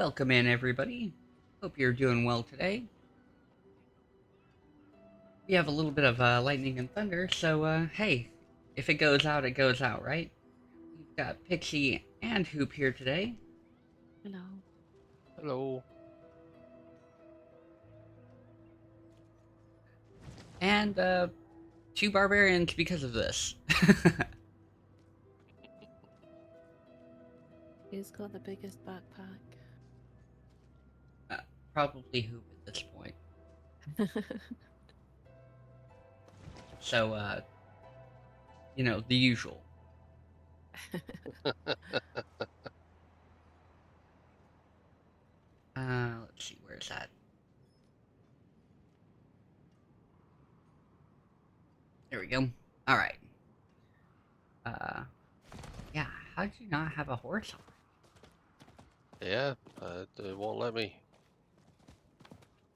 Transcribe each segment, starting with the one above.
Welcome in, everybody. Hope you're doing well today. We have a little bit of lightning and thunder, so hey, if it goes out, right? We've got Pixie and Hoop here today. Hello. Hello. And two barbarians because of this. Who's got the biggest backpack? uh, Probably Hoop at this point. So, the usual. Let's see, where's that? There we go. All right. Yeah. How did you not have a horse on? Yeah, it won't let me.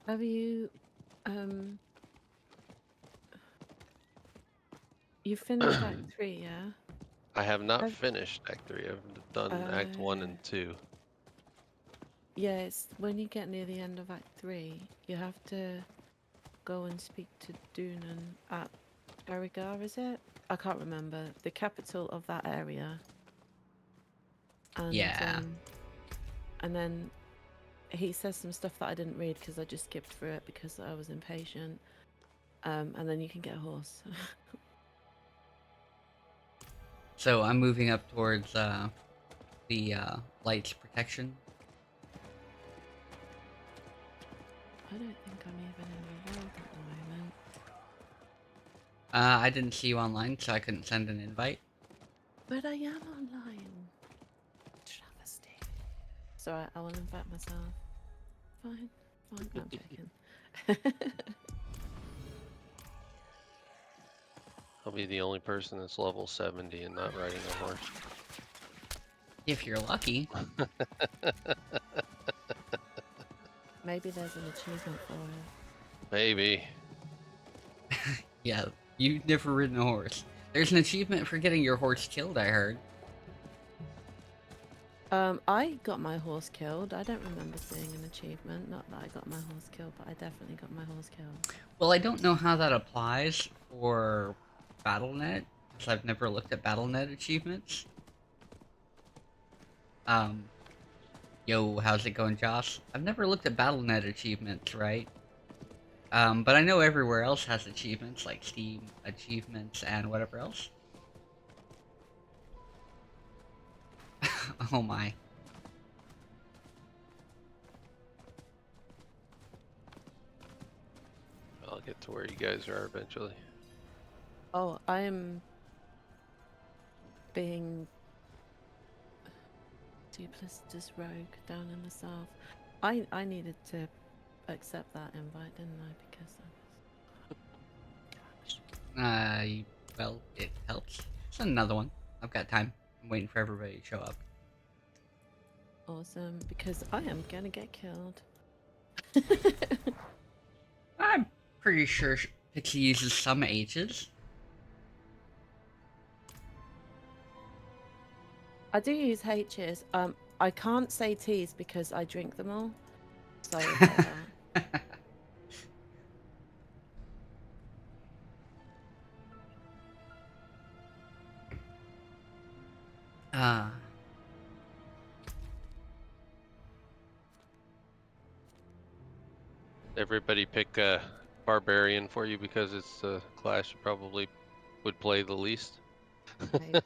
Have you, um, you finished Act 3, yeah? I have not Have, finished Act 3. I've done Act 1 and 2. yeah, it's when you get near the end of Act 3, you have to go and speak to Dunan at Barigar, is it? I can't remember. The capital of that area. And, Yeah. and then he says some stuff that I didn't read because I just skipped through it because I was impatient. And then you can get a horse. So I'm moving up towards the light's protection. I don't think I'm even in the world at the moment. I didn't see you online, so I couldn't send an invite. But I am online. Travesty. So I will invite myself. Fine. Fine. No, I'm joking. I'll be the only person that's level 70 and not riding a horse. If you're lucky. Maybe there's an achievement for it. Maybe. Yeah, you've never ridden a horse. There's an achievement for getting your horse killed, I heard. I got my horse killed. I don't remember seeing an achievement. Not that I got my horse killed, but I definitely got my horse killed. Well, I don't know how that applies for BattleNet, because I've never looked at BattleNet achievements. Yo, how's it going, Josh? I've never looked at BattleNet achievements, right? But I know everywhere else has achievements, like Steam achievements and whatever else. Oh my. I'll get to where you guys are eventually. Oh, I am being duplicitous rogue down in the south. I needed to accept that invite, didn't I? Because I was... Well, it helps. Send another one. I've got time. I'm waiting for everybody to show up. Awesome, because I am gonna get killed. I'm pretty sure Pixie uses some H's. I do use H's. I can't say T's because I drink them all. Sorry about that. uh, Everybody pick a Barbarian for you because it's the class you probably would play the least. Maybe.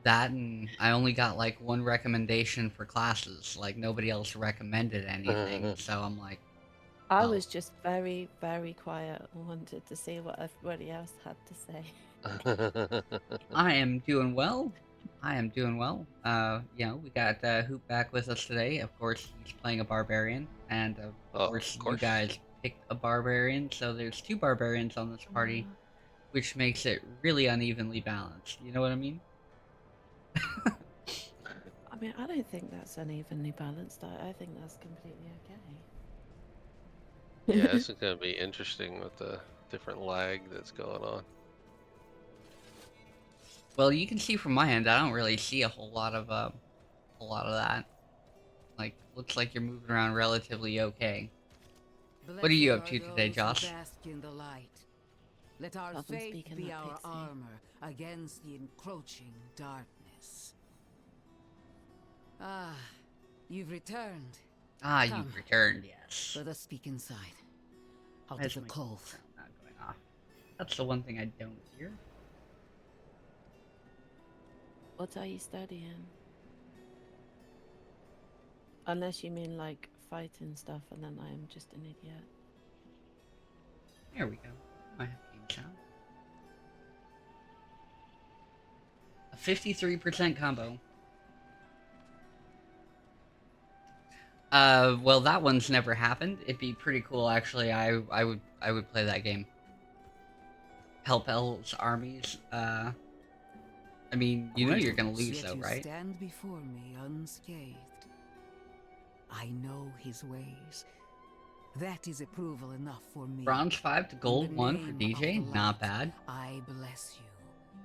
that and I only got like one recommendation for classes. Like nobody else recommended anything, so I'm like, I well, was just very, very quiet and wanted to see what everybody else had to say. I am doing well. I am doing well. We got Hoop back with us today. Of course, he's playing a barbarian, and of Oh, course, of you course. guys picked a barbarian. So there's two barbarians on this party, which makes it really unevenly balanced. You know what I mean? I mean, I don't think that's unevenly balanced. I think that's completely okay. Yeah, this is going to be interesting with the different lag that's going on. Well, you can see from my end, I don't really see a whole lot of that. Like, looks like you're moving around relatively okay. What are Blessed you up to today, those who Josh? bask in the light. Let our Can't faith speak in be that our pixie. armor against the encroaching darkness. Ah, you've returned. Ah, Come. you've returned, yes. Let us speak inside. Out Why of is the my cold. sound not going off? That's the one thing I don't hear. What are you studying? Unless you mean like fighting stuff, and then I am just an idiot. There we go. I have game sound. A 53% combo. Well, that one's never happened. It'd be pretty cool, actually. I would play that game. Help Elves armies. I mean, you know you're gonna lose, Yet though, you right? stand before me unscathed. I know his ways. That is approval enough for me. Bronze 5 to In gold the 1 for name of DJ. the Not light, bad. I bless you.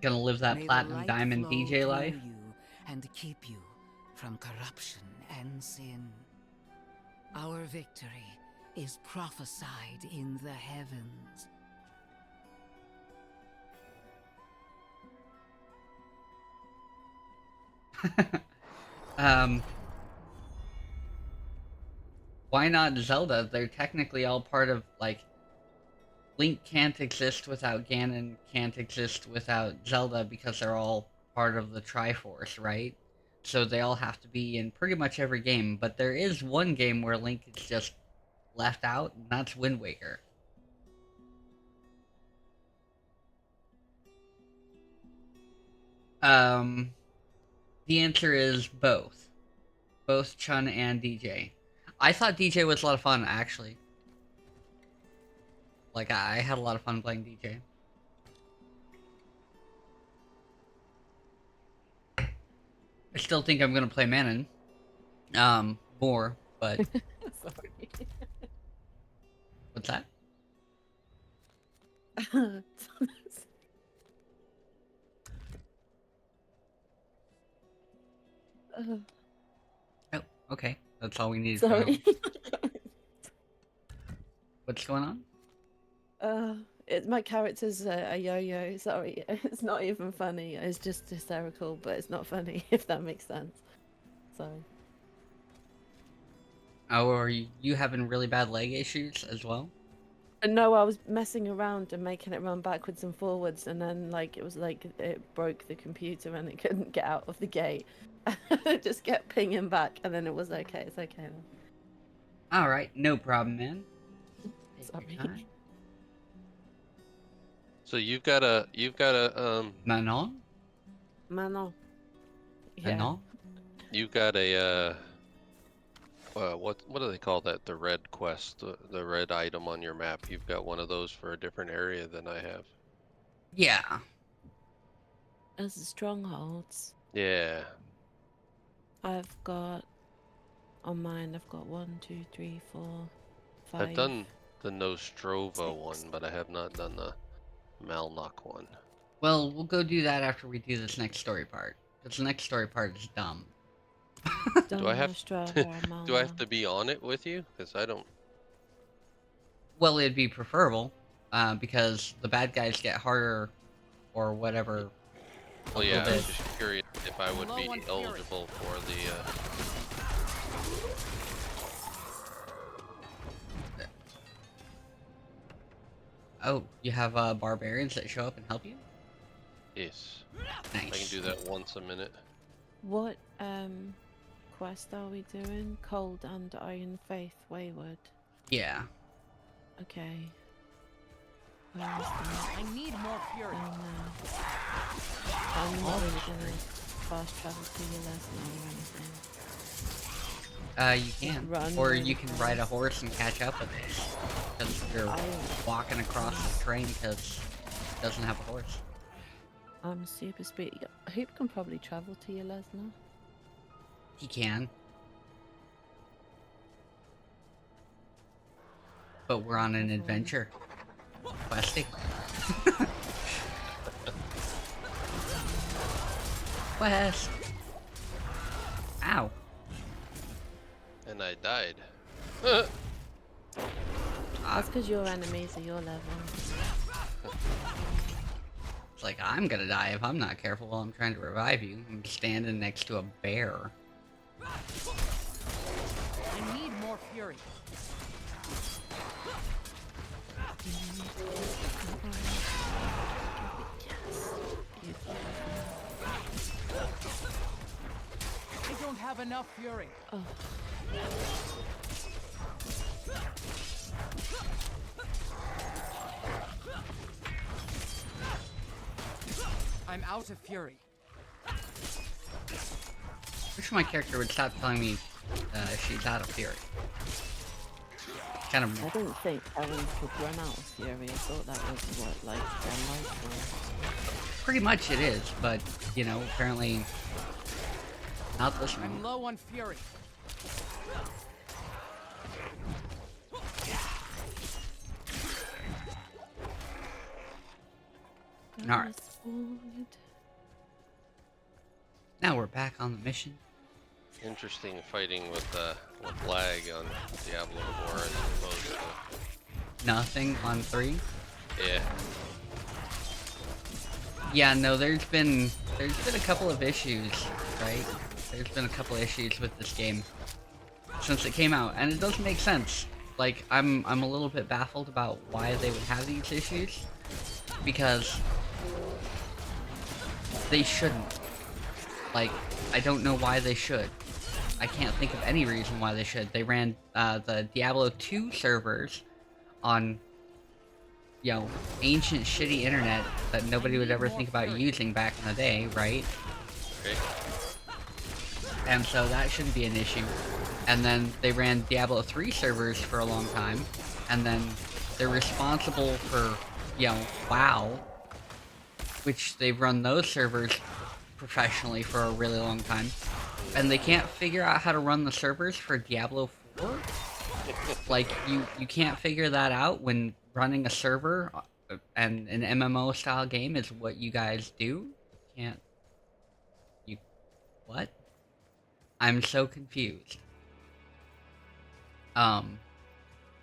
Gonna live that May the platinum light diamond flow DJ through life. you and keep you from corruption and sin. Our victory is prophesied in the heavens. um, why not Zelda? They're technically all part of, like, Link can't exist without Ganon, can't exist without Zelda because they're all part of the Triforce, right? So they all have to be in pretty much every game, but there is one game where Link is just left out, and that's Wind Waker. The answer is both. Both Chun and DJ. I thought DJ was a lot of fun, actually. Like, I had a lot of fun playing DJ. I still think I'm gonna play Manon. More, but... Sorry. What's that? Oh, okay. That's all we needed to know. Sorry. What's going on? My character's a yo-yo. Sorry, it's not even funny. It's just hysterical, but it's not funny. If that makes sense. Sorry. Oh, are you having really bad leg issues as well? No, I was messing around and making it run backwards and forwards, and then like it was like it broke the computer and it couldn't get out of the gate. It just kept pinging back, and then it was okay. It's okay now. Alright, no problem, man. Take your Sorry. time. So you've got a Manon? Manon. Yeah. Manon? you've got a what do they call that? The red quest, the red item on your map. You've got one of those for a different area than I have. Yeah. As the strongholds, Yeah. I've got on mine. I've got 1, 2, 3, 4, 5. I've done the Nostrovo 6. one, but I have not done the Malnok one. Well, we'll go do that after we do this next story part. Because the next story part is dumb. Do I have Strava, do I have to be on it with you? Because I don't. Well, it'd be preferable, because the bad guys get harder, or whatever. Well, yeah, I bit. was just curious if I would be Low on eligible for the. Oh, you have barbarians that show up and help you? Yes, Nice. I can do that once a minute. What quest are we doing? Cold and Iron Faith, Wayward. Yeah. Okay. Where is that? I need more fury. Down there. I'm not really gonna fast travel to your last now or anything. You can. run Or really you can ride a fast. horse and catch up with us. Because you're walking across the train because it doesn't have a horse. I'm super speedy. Hoop can probably travel to your Lesnar. He can. But we're on an adventure. Questing. Quest. Ow. died. That's because your enemies are your level. It's like, I'm gonna die if I'm not careful while I'm trying to revive you. I'm standing next to a bear. I need more fury. I don't have enough fury. Oh. I'm out of fury. Wish my character would stop telling me she's out of fury. Kind I of didn't think Ellen could run out of fury. I thought that was what, like, their life was. pretty much it is, but you know, apparently not this I'm one. low on fury. Alright. Forward. Now we're back on the mission. Interesting fighting with lag on Diablo 4 as opposed to Nothing on 3. yeah. Yeah, no, there's been a couple of issues, right? There's been a couple of issues with this game since it came out, and it doesn't make sense. Like, I'm a little bit baffled about why they would have these issues, because they shouldn't. Like, I don't know why they should. I can't think of any reason why they should. They ran the Diablo II servers on, you know, ancient shitty internet that nobody would ever think about using back in the day, right? Okay. And so that shouldn't be an issue. And then they ran Diablo 3 servers for a long time, and then they're responsible for, you know, WoW, which they've run those servers professionally for a really long time, and they can't figure out how to run the servers for Diablo 4? Like, you can't figure that out when running a server and an MMO style game is what you guys do? What? I'm so confused. And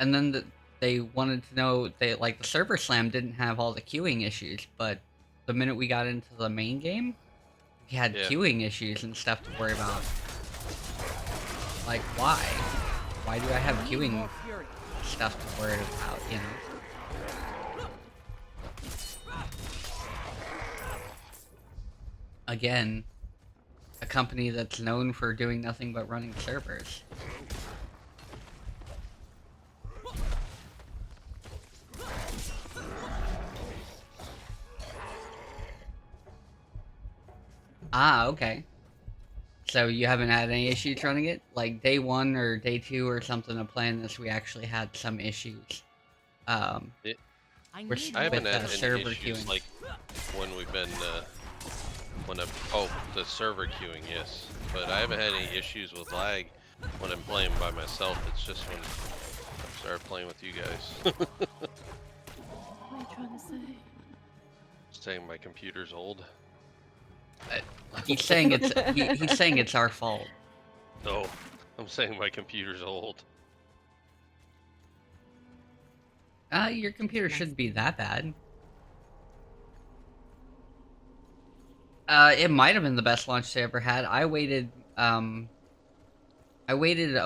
then they wanted to know, like, the server slam didn't have all the queuing issues, but the minute we got into the main game, we had queuing issues and stuff to worry about. Like, why? Why do I have queuing stuff to worry about, you know? Again, a company that's known for doing nothing but running servers. Ah, okay. So you haven't had any issues running it? Like day 1 or day 2 or something of playing this, we actually had some issues. I We're need I haven't with had the any server issues queuing. like when we've been the server queuing, yes. But I haven't had any issues with lag when I'm playing by myself. It's just when I started playing with you guys. What are you trying to say? Saying my computer's old. He's saying he's saying it's our fault. No, I'm saying my computer's old. Your computer shouldn't be that bad. It might have been the best launch they ever had. I waited a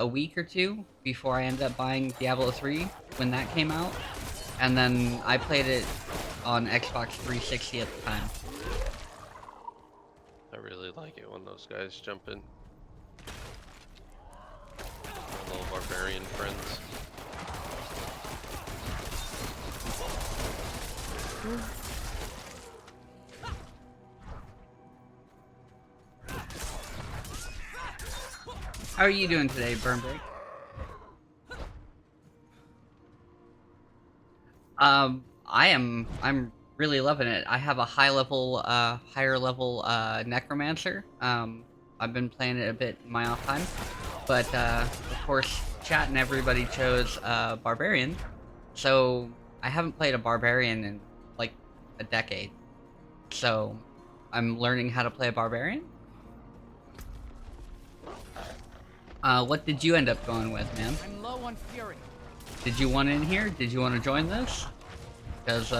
week or two before I ended up buying Diablo 3 when that came out, and then I played it on Xbox 360 at the time. I really like it when those guys jump in. My little barbarian friends. How are you doing today, Burnbreak? I'm really loving it. I have a higher level necromancer. I've been playing it a bit in my off time, but of course, chat and everybody chose barbarian, so I haven't played a barbarian in like a decade. So I'm learning how to play a barbarian. What did you end up going with, man? I'm low on fury. Did you want in here? Did you want to join this? Because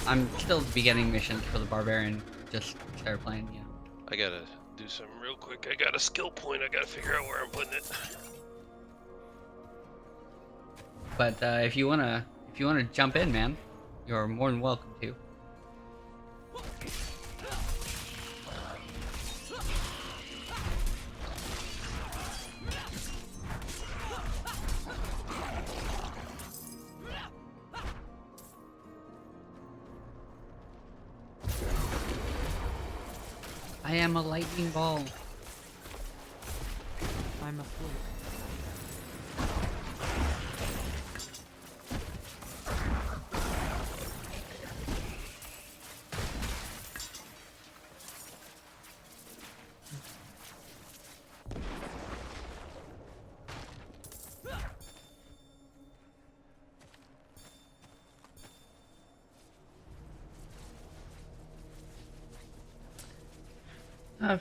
I'm still beginning missions for the Barbarian. Just started playing, yeah. I gotta do something real quick. I got a skill point. I gotta figure out where I'm putting it. But if you wanna jump in, man, you're more than welcome to. I am a lightning ball. I'm a fool.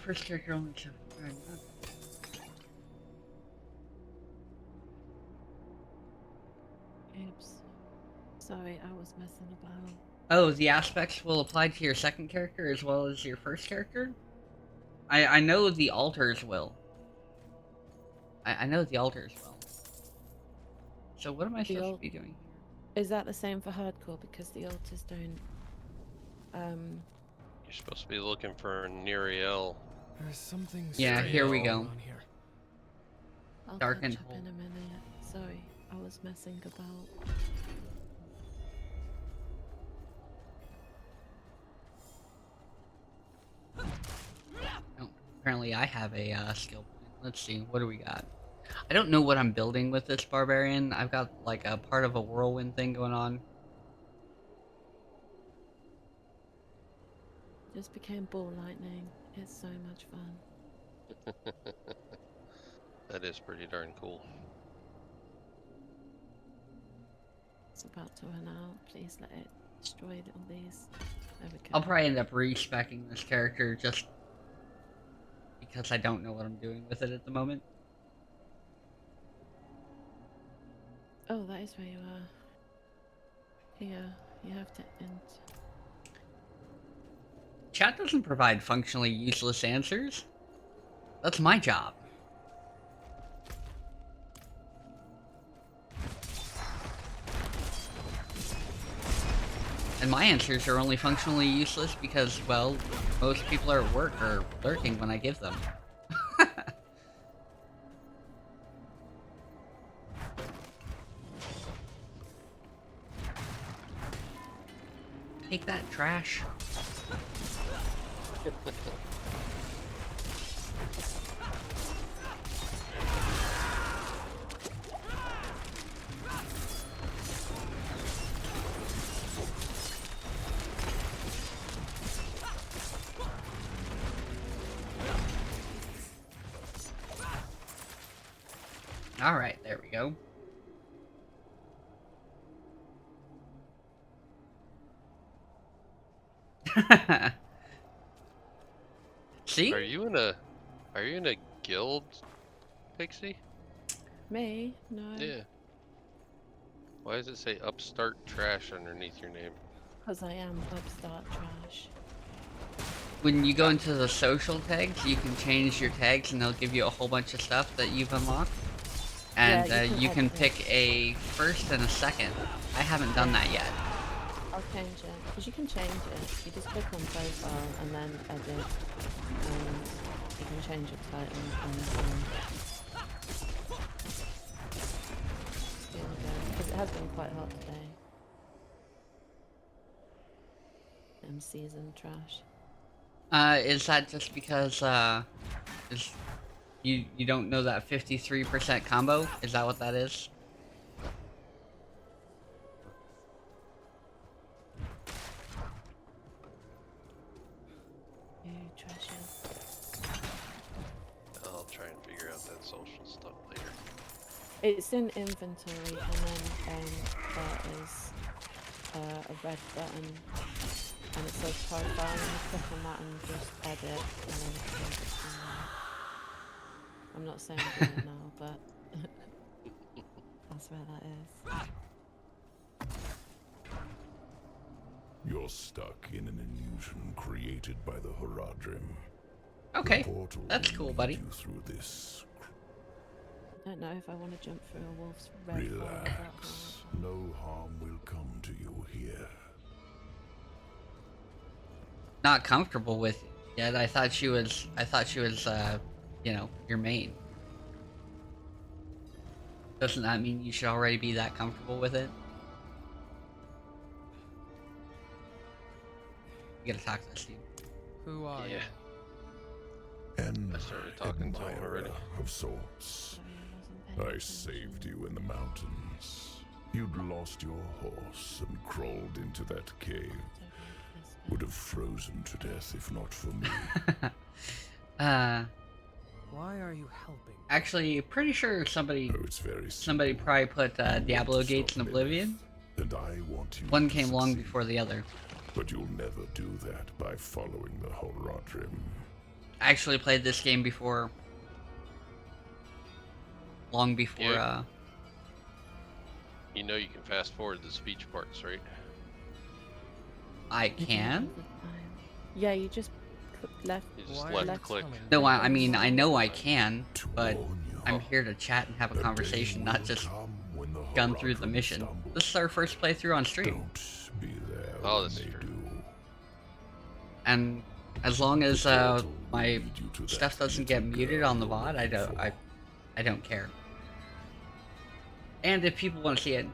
First character only 7. Alright, Oops. Sorry, I was messing about. Oh, the aspects will apply to your second character as well as your first character? I know the altars will. I know the altars will. So what am I supposed to be doing Is that the same for hardcore? Because the altars don't. You're supposed to be looking for Neriel. There's something Yeah, here we strange go. going on here. I'll Darkened catch up hole. in a minute. Sorry, I was messing about. Oh, apparently I have a skill point. Let's see, what do we got? I don't know what I'm building with this Barbarian. I've got like a part of a whirlwind thing going on. Just became ball lightning. It's so much fun. That is pretty darn cool. It's about to run out. Please let it destroy all these. There we go. I'll probably end up re-speccing this character just because I don't know what I'm doing with it at the moment. Oh, that is where you are. Here, you have to enter. Chat doesn't provide functionally useless answers. That's my job. And my answers are only functionally useless because, well, most people are at work or lurking when I give them. Take that, trash. Alright, there we go. See? Are you in a guild, Pixie? Me? No. Yeah. Why does it say upstart trash underneath your name? Because I am upstart trash. When you go into the social tags, you can change your tags and they'll give you a whole bunch of stuff that you've unlocked. And Yeah, you can edit it. pick a first and a second. I haven't done that yet. I'll change it. Because you can change it. You just click on profile and then edit. And you can change your title and here we go. Because it has been quite hot today. Season trash. Is that just because, you don't know that 53% combo? Is that what that is? You trashes. I'll try and figure out that social stuff later. It's in inventory and then there is a red button and it says profile and you click on that and just edit and then it takes it from I'm not saying I'm doing it now, but that's where that is. You're stuck in an illusion created by the Horadrim. Okay, The portal that's will cool, lead buddy. you through this. I don't know if I want to jump through a wolf's red fire that Relax. No harm will come to you here. Not comfortable with it yet. I thought she was, you know, your main. Doesn't that mean you should already be that comfortable with it? You gotta talk to this dude. Who are Yeah. you? An I started talking to him admirer already. of sorts. Sorry, I wasn't paying I attention. saved you in the mountains. You'd lost your horse and crawled into that cave. Would have frozen to death if not for me. Why are you helping? Actually, pretty sure somebody Oh, it's very somebody simple. probably put You want Diablo to Gates stop in Oblivion. Lilith, and I want you One to came long succeed. before the other. But you'll never do that by following the Horadrim. I actually played this game before, long before. Yeah. You know you can fast forward the speech parts, right? I You do can. all the time. Yeah, you just left. You just Why left Let's- click. No, I mean I know I can, To but warn you, I'm here to chat and have a the day conversation, not will just come when the gun through the Horadrim mission. stumble. This is our first playthrough on stream, Don't be there Oh, when that's they true. do. and as long as The portal will my lead you to stuff that doesn't get little muted girl on the you're VOD, looking for. I don't care. And if people want to see it,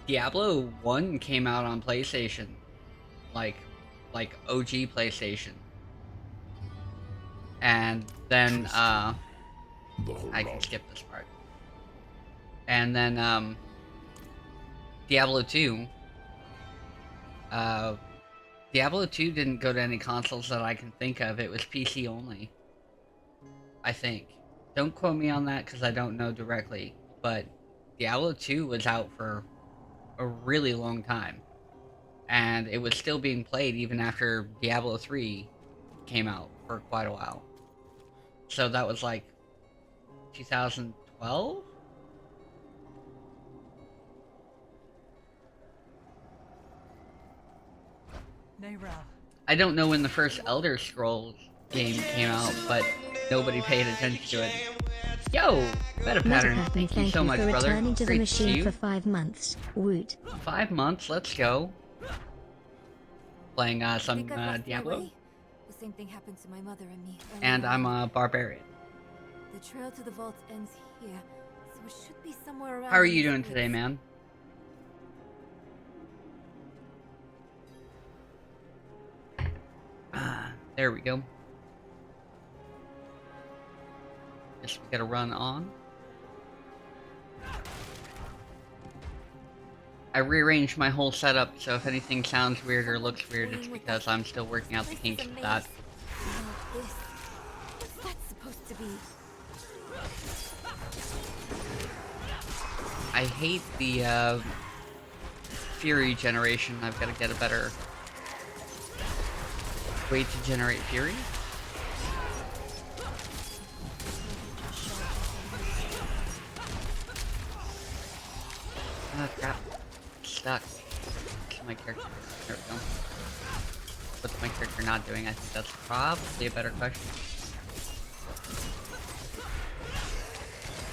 Diablo 1 came out on PlayStation, like OG PlayStation, and then The I can Horadrim. skip this part. And then Diablo 2. Diablo 2 didn't go to any consoles that I can think of. It was PC only. I think. Don't quote me on that because I don't know directly. But Diablo 2 was out for a really long time. And it was still being played even after Diablo 3 came out for quite a while. So that was like 2012? I don't know when the first Elder Scrolls game came out, but nobody paid attention to it. Yo, Meta Pattern, Metapattern, thank you so much, for brother. returning to the Great to see machine you. for 5 months. Woot. 5 months, let's go. Playing I some think I've lost my Diablo, way. The same thing happened to my mother and me. early and I'm on. a Barbarian. The trail to the vault ends here, so it should be somewhere around. How are in you these doing today, woods. man? There we go. Guess we gotta run on. I rearranged my whole setup, so if anything sounds weird or looks weird, it's because I'm still working out the This is kinks with amazing. that. Now this. What's that supposed to be? I hate the Fury generation. I've got to get a better way to generate Fury. Ah, crap. Stuck. What's my character? There we go. What's my character not doing? I think that's probably a better question.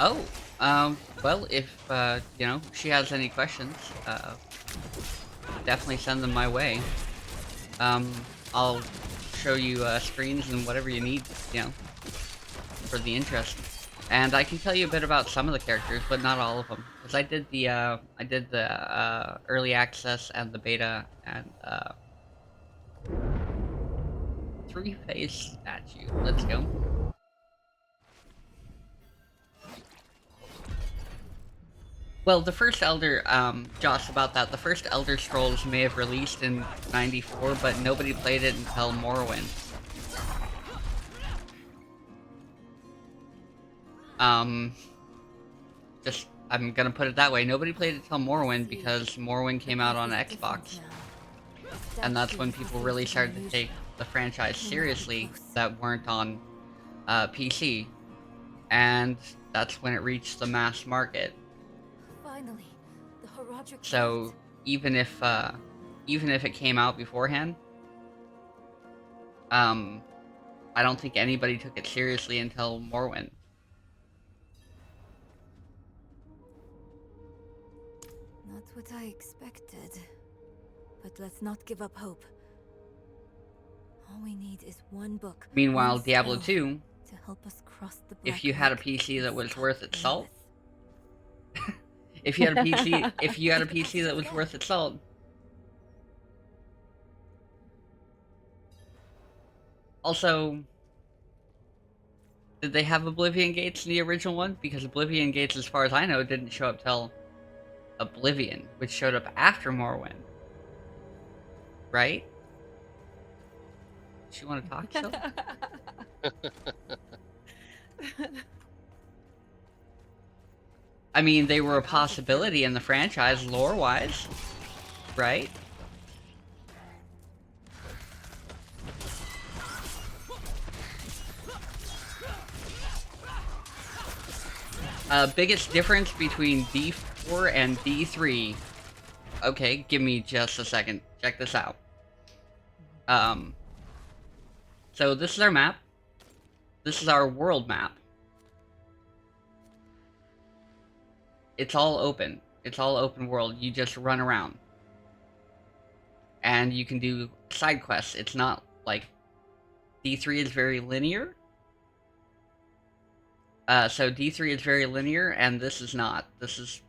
Oh, well, if, you know, she has any questions, definitely send them my way. I'll show you, screens and whatever you need, you know, for the interest. And I can tell you a bit about some of the characters, but not all of them. Because I did the early access and the beta and, three-face statue. Let's go. Well, the first Elder, Joss, about that, the first Elder Scrolls may have released in '94, but nobody played it until Morrowind. I'm gonna put it that way, nobody played it until Morrowind because Morrowind came out on Xbox. And that's when people really started to take the franchise seriously that weren't on PC, and that's when it reached the mass market. Finally, the Horadrim So vault. even if it came out beforehand, I don't think anybody took it seriously until Morrowind. Not what I expected. But let's not give up hope. All we need is one book. Meanwhile, one Diablo spell 2, to help us cross the if Black you had a Brook PC and that was stop worth its salt, Lilith. if you had a PC that was worth its salt. Also, did they have Oblivion Gates in the original one? Because Oblivion Gates, as far as I know, didn't show up till Oblivion, which showed up after Morrowind. Right? Do you want to talk still? I mean, they were a possibility in the franchise, lore-wise, right? Biggest difference between D4 and D3. Okay, give me just a second. Check this out. So this is our map. This is our world map. It's all open. It's all open world. You just run around. And you can do side quests. It's not like... D3 is very linear. So D3 is very linear, and this is not. This is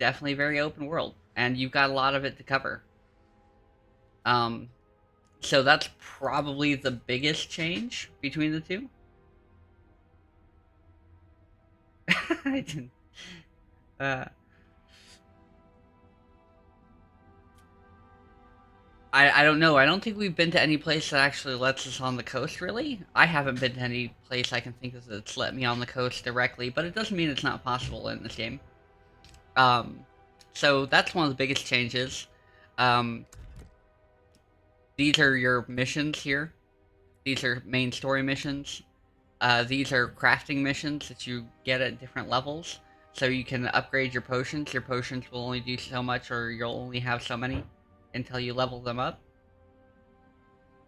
definitely very open world. And you've got a lot of it to cover. So that's probably the biggest change between the two. I didn't... I don't know. I don't think we've been to any place that actually lets us on the coast, really. I haven't been to any place I can think of that's let me on the coast directly, but it doesn't mean it's not possible in this game. So that's one of the biggest changes. These are your missions here. These are main story missions. These are crafting missions that you get at different levels. So you can upgrade your potions. Your potions will only do so much, or you'll only have so many until you level them up.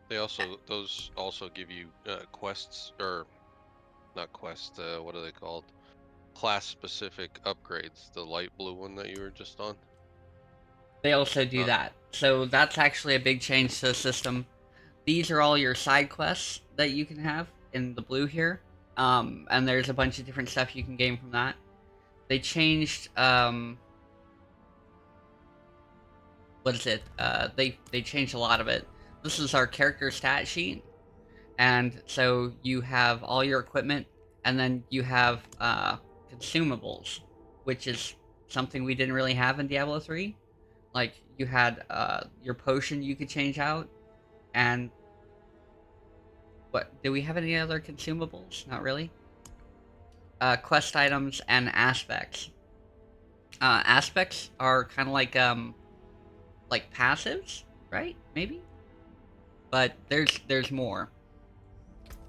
Those also give you quests, or not quests, what are they called? Class specific upgrades, the light blue one that you were just on. They also do that. So that's actually a big change to the system. These are all your side quests that you can have in the blue here. And there's a bunch of different stuff you can gain from that. They changed, what is it? They changed a lot of it. This is our character stat sheet. And so you have all your equipment, and then you have consumables, which is something we didn't really have in Diablo 3. Like, you had your potion you could change out, and... What, do we have any other consumables? Not really. Quest items and aspects. Aspects are kind of like passives, right? Maybe? But there's more.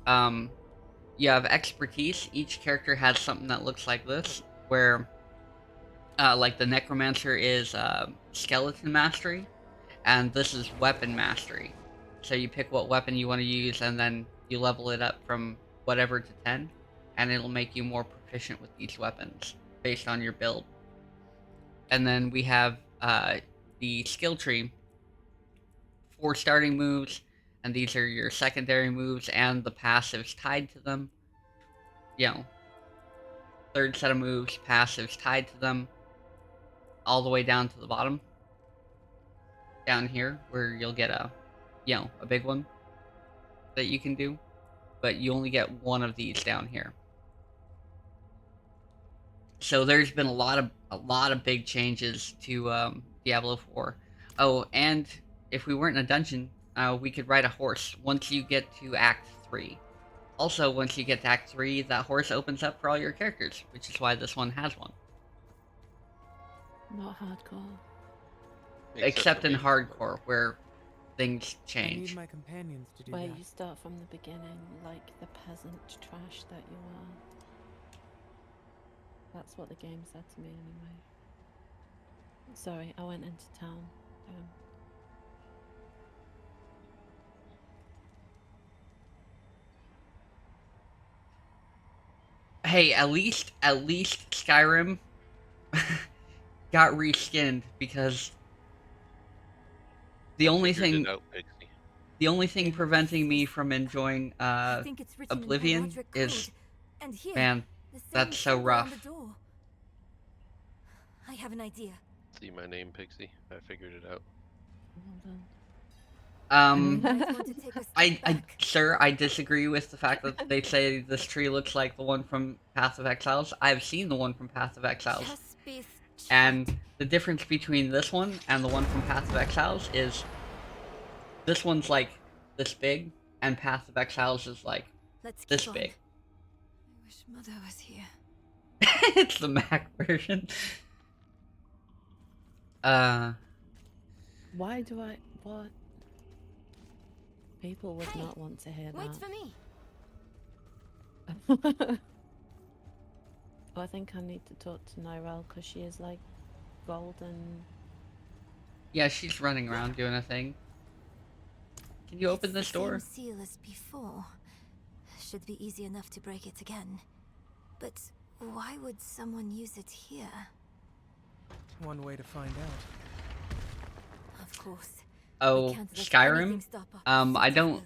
You have expertise. Each character has something that looks like this, where like the Necromancer is skeleton mastery, and this is weapon mastery. So you pick what weapon you want to use, and then you level it up from whatever to 10, and it'll make you more proficient with each weapons based on your build. And then we have the skill tree, 4 starting moves, and these are your secondary moves and the passives tied to them. You know, 3rd set of moves, passives tied to them, all the way down to the bottom. Down here, where you'll get a big one that you can do, but you only get one of these down here. So there's been a lot of big changes to Diablo 4. Oh, and if we weren't in a dungeon, we could ride a horse once you get to Act 3. Also, once you get to Act 3, that horse opens up for all your characters, which is why this one has one. Not hardcore. Except in hardcore, where things I need change. my companions to do Where that. you start from the beginning, like the peasant trash that you are. That's what the game said to me anyway. Sorry, I went into town. Hey, at least Skyrim got reskinned because the I only figured thing it out, Pixie. the only thing Yeah. preventing me from enjoying I think it's written Oblivion in Horadrim is, code. And here, man, the same that's so symbol on rough. the door. I have an idea. See my name, Pixie? I figured it out. Hold Um, You might want to take a step I, back. sir, I disagree with the fact that they say this tree looks like the one from Path of Exiles. I've seen the one from Path of Exiles, Just be and the difference between this one and the one from Path of Exiles is this one's like this big, and Path of Exiles is like Let's this keep on. big. I wish Mother was here. It's the Mac version. Why do I... what? People would Hey, not want to hear Wait that. for me. Oh, I think I need to talk to Nyrel because she is like golden. Yeah, she's running around doing a thing. Can you open this door? It's the same seal as before. Should be easy enough to break it again. But why would someone use it here? One way to find out. Of course. Oh, we can't let Skyrim? anything stop our I pursuit of don't... Lilith.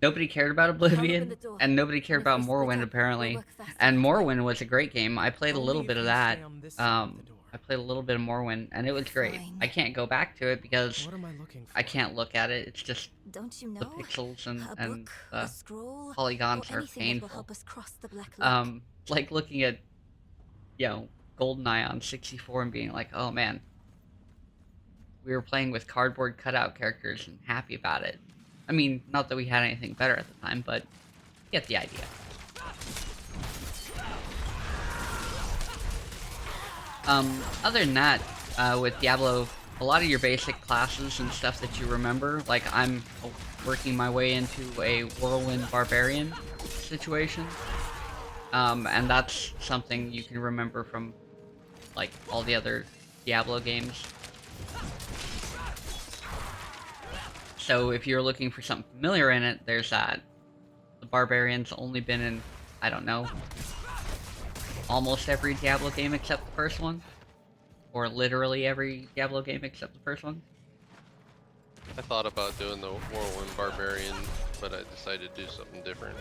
Nobody cared about I'll open Oblivion, the door, and nobody cared and if about we split Morrowind, up, apparently. we'll work faster And that way. Morrowind was a great game. I played a Only little if bit of you that. stay on this side of the door. I played a little bit of Morrowind, and it was great. Fine. I can't go back to it because What am I looking for? I can't look at it. It's just Don't you know? the pixels and a and book, the a scroll, polygons or are anything that will painful. help us cross the black lake. It's like looking at, you know, GoldenEye on 64 and being like, oh man, we were playing with cardboard cutout characters and happy about it. I mean, not that we had anything better at the time, but you get the idea. Other than that, with Diablo, a lot of your basic classes and stuff that you remember, like I'm working my way into a Whirlwind Barbarian situation, and that's something you can remember from, like, all the other Diablo games. So if you're looking for something familiar in it, there's that. The Barbarian's only been in, I don't know, almost every Diablo game except the first one. Or literally every Diablo game except the first one. I thought about doing the Whirlwind Barbarian, but I decided to do something different.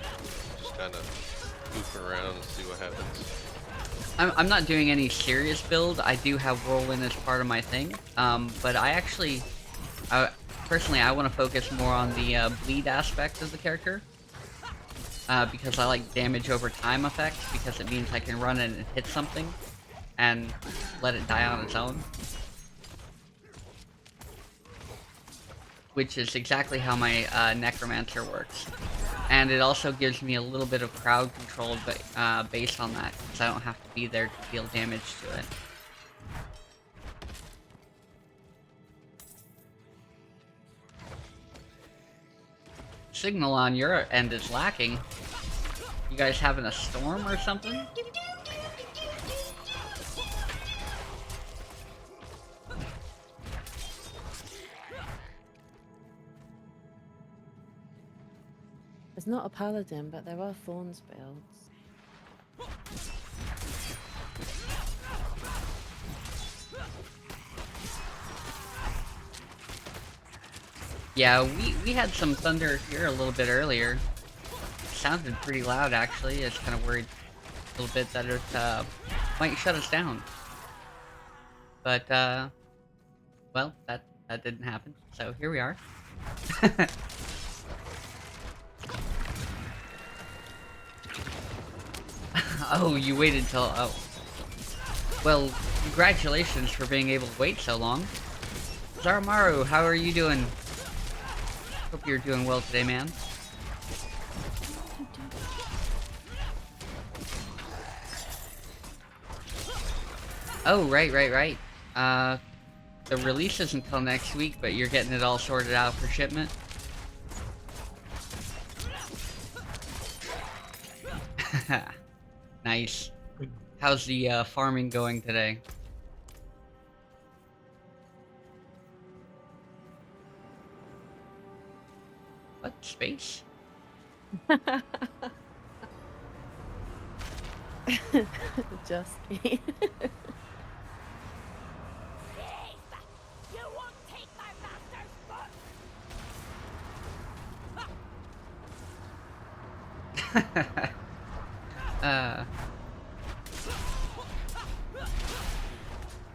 Just kind of goof around and see what happens. I'm not doing any serious build. I do have Whirlwind as part of my thing. But I actually, personally, I want to focus more on the bleed aspect of the character. Because I like damage over time effects, because it means I can run in and hit something and let it die on its own. Which is exactly how my Necromancer works. And it also gives me a little bit of crowd control based on that, because I don't have to be there to deal damage to it. Signal on your end is lacking. You guys having a storm or something? It's not a paladin, but there are thorns builds. Yeah, we had some thunder here a little bit earlier. Sounded pretty loud, actually. I was kind of worried a little bit that it might shut us down. But, well, that didn't happen. So here we are. Oh, you waited till... Oh. Well, congratulations for being able to wait so long. Zaramaru, how are you doing? Hope you're doing well today, man. Oh, right. the release isn't until next week, but you're getting it all sorted out for shipment. Nice. How's the farming going today? What? Space? Just me.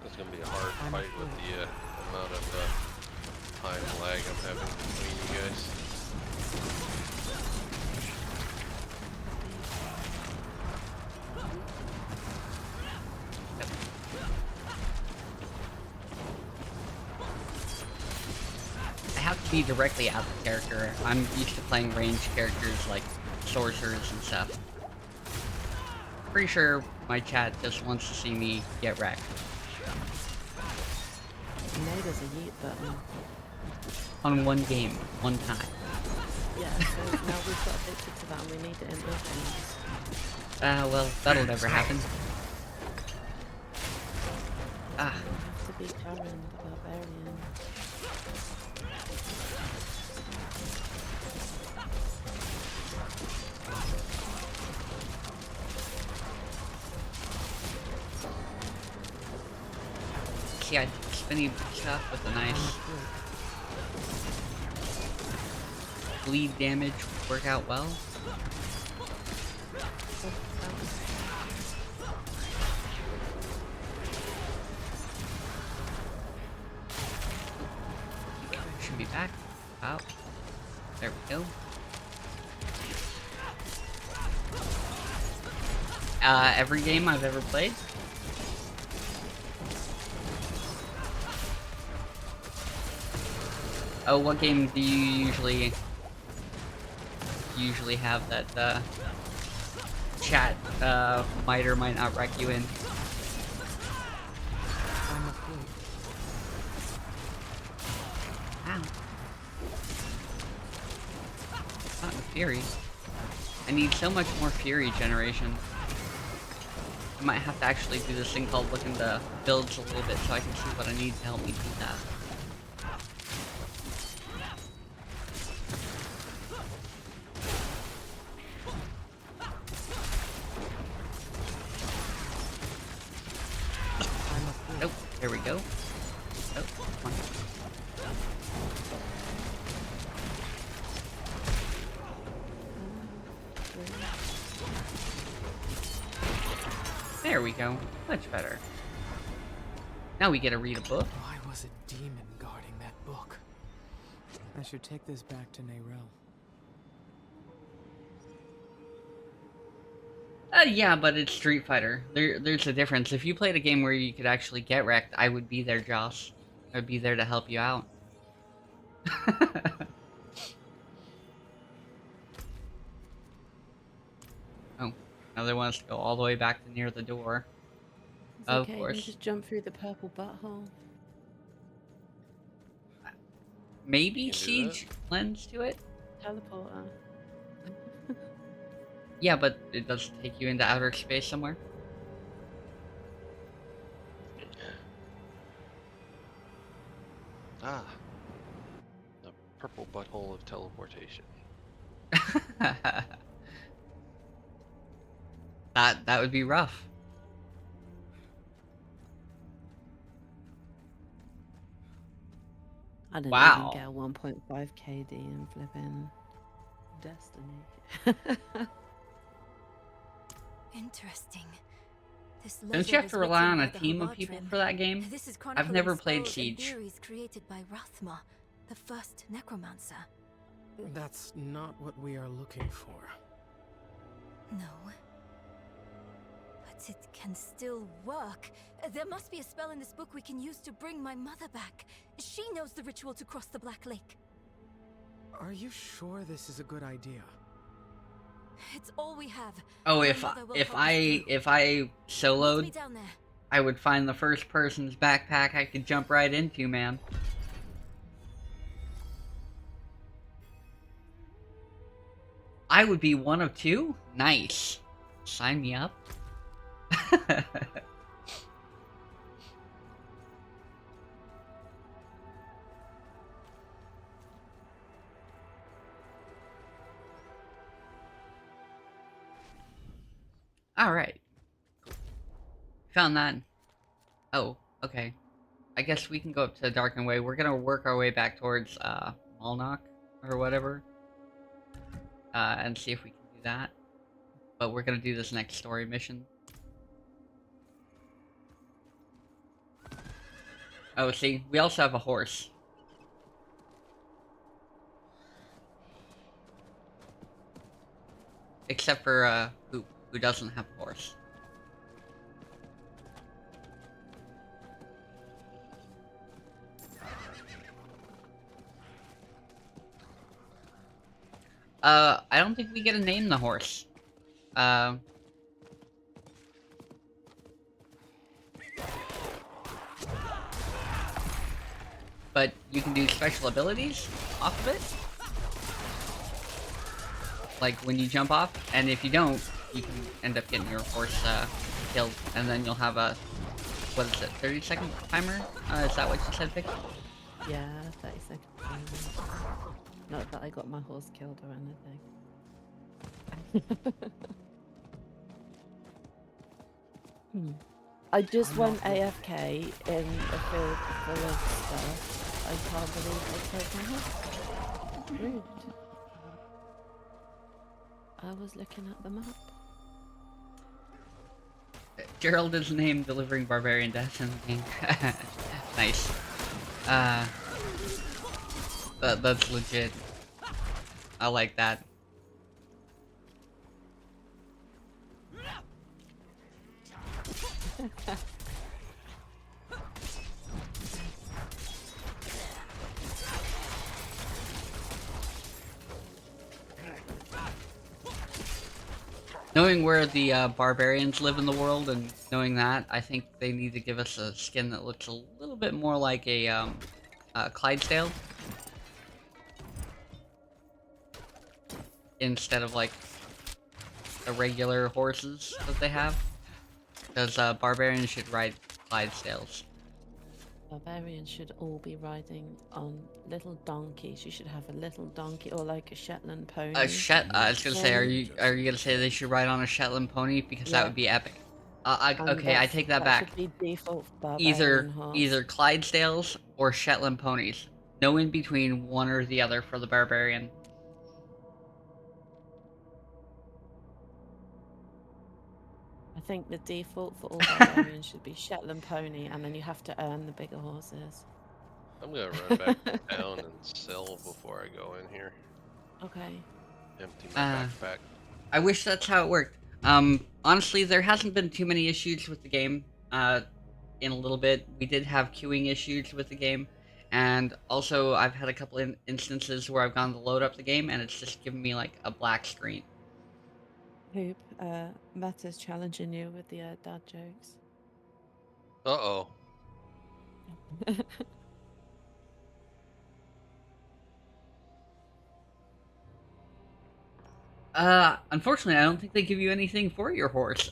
It's gonna be a hard fight with the amount of time lag I'm having between you guys. I have to be directly at the character. I'm used to playing ranged characters like sorcerers and stuff. Pretty sure my chat just wants to see me get wrecked. Now there's a yeet button. On one game, one time. Yeah, so now we've got addicted to that and we need it in other games. Well, that'll never happen. Ah. We have to be Kharun, the Barbarian. Yeah, spinny stuff with a nice bleed damage would work out well. Should be back. Out. There we go. Every game I've ever played. Oh, what game do you usually have that chat might or might not wreck you in? Ow. Not in Fury. I need so much more Fury generation. I might have to actually do this thing called look into builds a little bit so I can see what I need to help me do that. Nope, there we go. Oh, come on. There we go. Much better. Now we get to read a book. Why was a demon guarding that book? I should take this back to Neyrel. Yeah, but it's Street Fighter. There's a difference. If you played a game where you could actually get wrecked, I would be there, Josh. I'd be there to help you out. Oh, now they want us to go all the way back to near the door. It's Of okay, course. you just jump through the purple butthole. Maybe You can do Siege lends to it? Teleporter. Yeah, but it does take you into outer space somewhere. Ah. The purple butthole of teleportation. That would be rough. I didn't Wow. even get a 1.5 KD in flipping Destiny. Interesting. This Don't ledger you have is to rely written on by a the team of people Horadrim. for that game? This is I've never chronicling played spells and Siege. theories created by Rathma, the first necromancer. That's not what we are looking for. No. But it can still work. There must be a spell in this book we can use to bring my mother back. She knows the ritual to cross the Black Lake. Are you sure this is a good idea? It's all we have. Oh, My if mother will if help us I through. if I Meet me soloed down there. I would find the first person's backpack I could jump right into, man. I would be one of two? Nice. Sign me up. Alright. Found that. Oh, okay. I guess we can go up to the Darkened Way. We're gonna work our way back towards, Malnok, or whatever. And see if we can do that. But we're gonna do this next story mission. Oh, see, we also have a horse. Except for, who doesn't have a horse. I don't think we get to name the horse. But you can do special abilities off of it. Like when you jump off, and if you don't, you can end up getting your horse killed, and then you'll have a, what is it, 30-second timer? Is that what you said, Vic? Yeah, 30 seconds. Not that I got my horse killed or anything. I just went AFK in a field full of stuff. I can't believe I broke my horse. Rude. I was looking at the map. Gerald is named delivering barbarian deaths in the game. Nice. That's legit. I like that. Knowing where the barbarians live in the world, and knowing that, I think they need to give us a skin that looks a little bit more like a Clydesdale. Instead of like the regular horses that they have. Because barbarians should ride Clydesdales. Barbarians should all be riding on little donkeys. You should have a little donkey or like a Shetland pony. I was gonna say, are you gonna say they should ride on a Shetland pony, because that would be epic. Okay, I take that back. Should be default barbarian horse. Either Clydesdales or Shetland ponies. No in between, one or the other for the barbarian. I think the default for all barbarians should be Shetland pony, and then you have to earn the bigger horses. I'm gonna run back down and sell before I go in here. Okay. Empty my backpack. I wish that's how it worked. Honestly, there hasn't been too many issues with the game, in a little bit. We did have queuing issues with the game, and also I've had a couple instances where I've gone to load up the game, and it's just given me, like, a black screen. Hoop, Matt is challenging you with the dad jokes. Uh-oh. Unfortunately, I don't think they give you anything for your horse.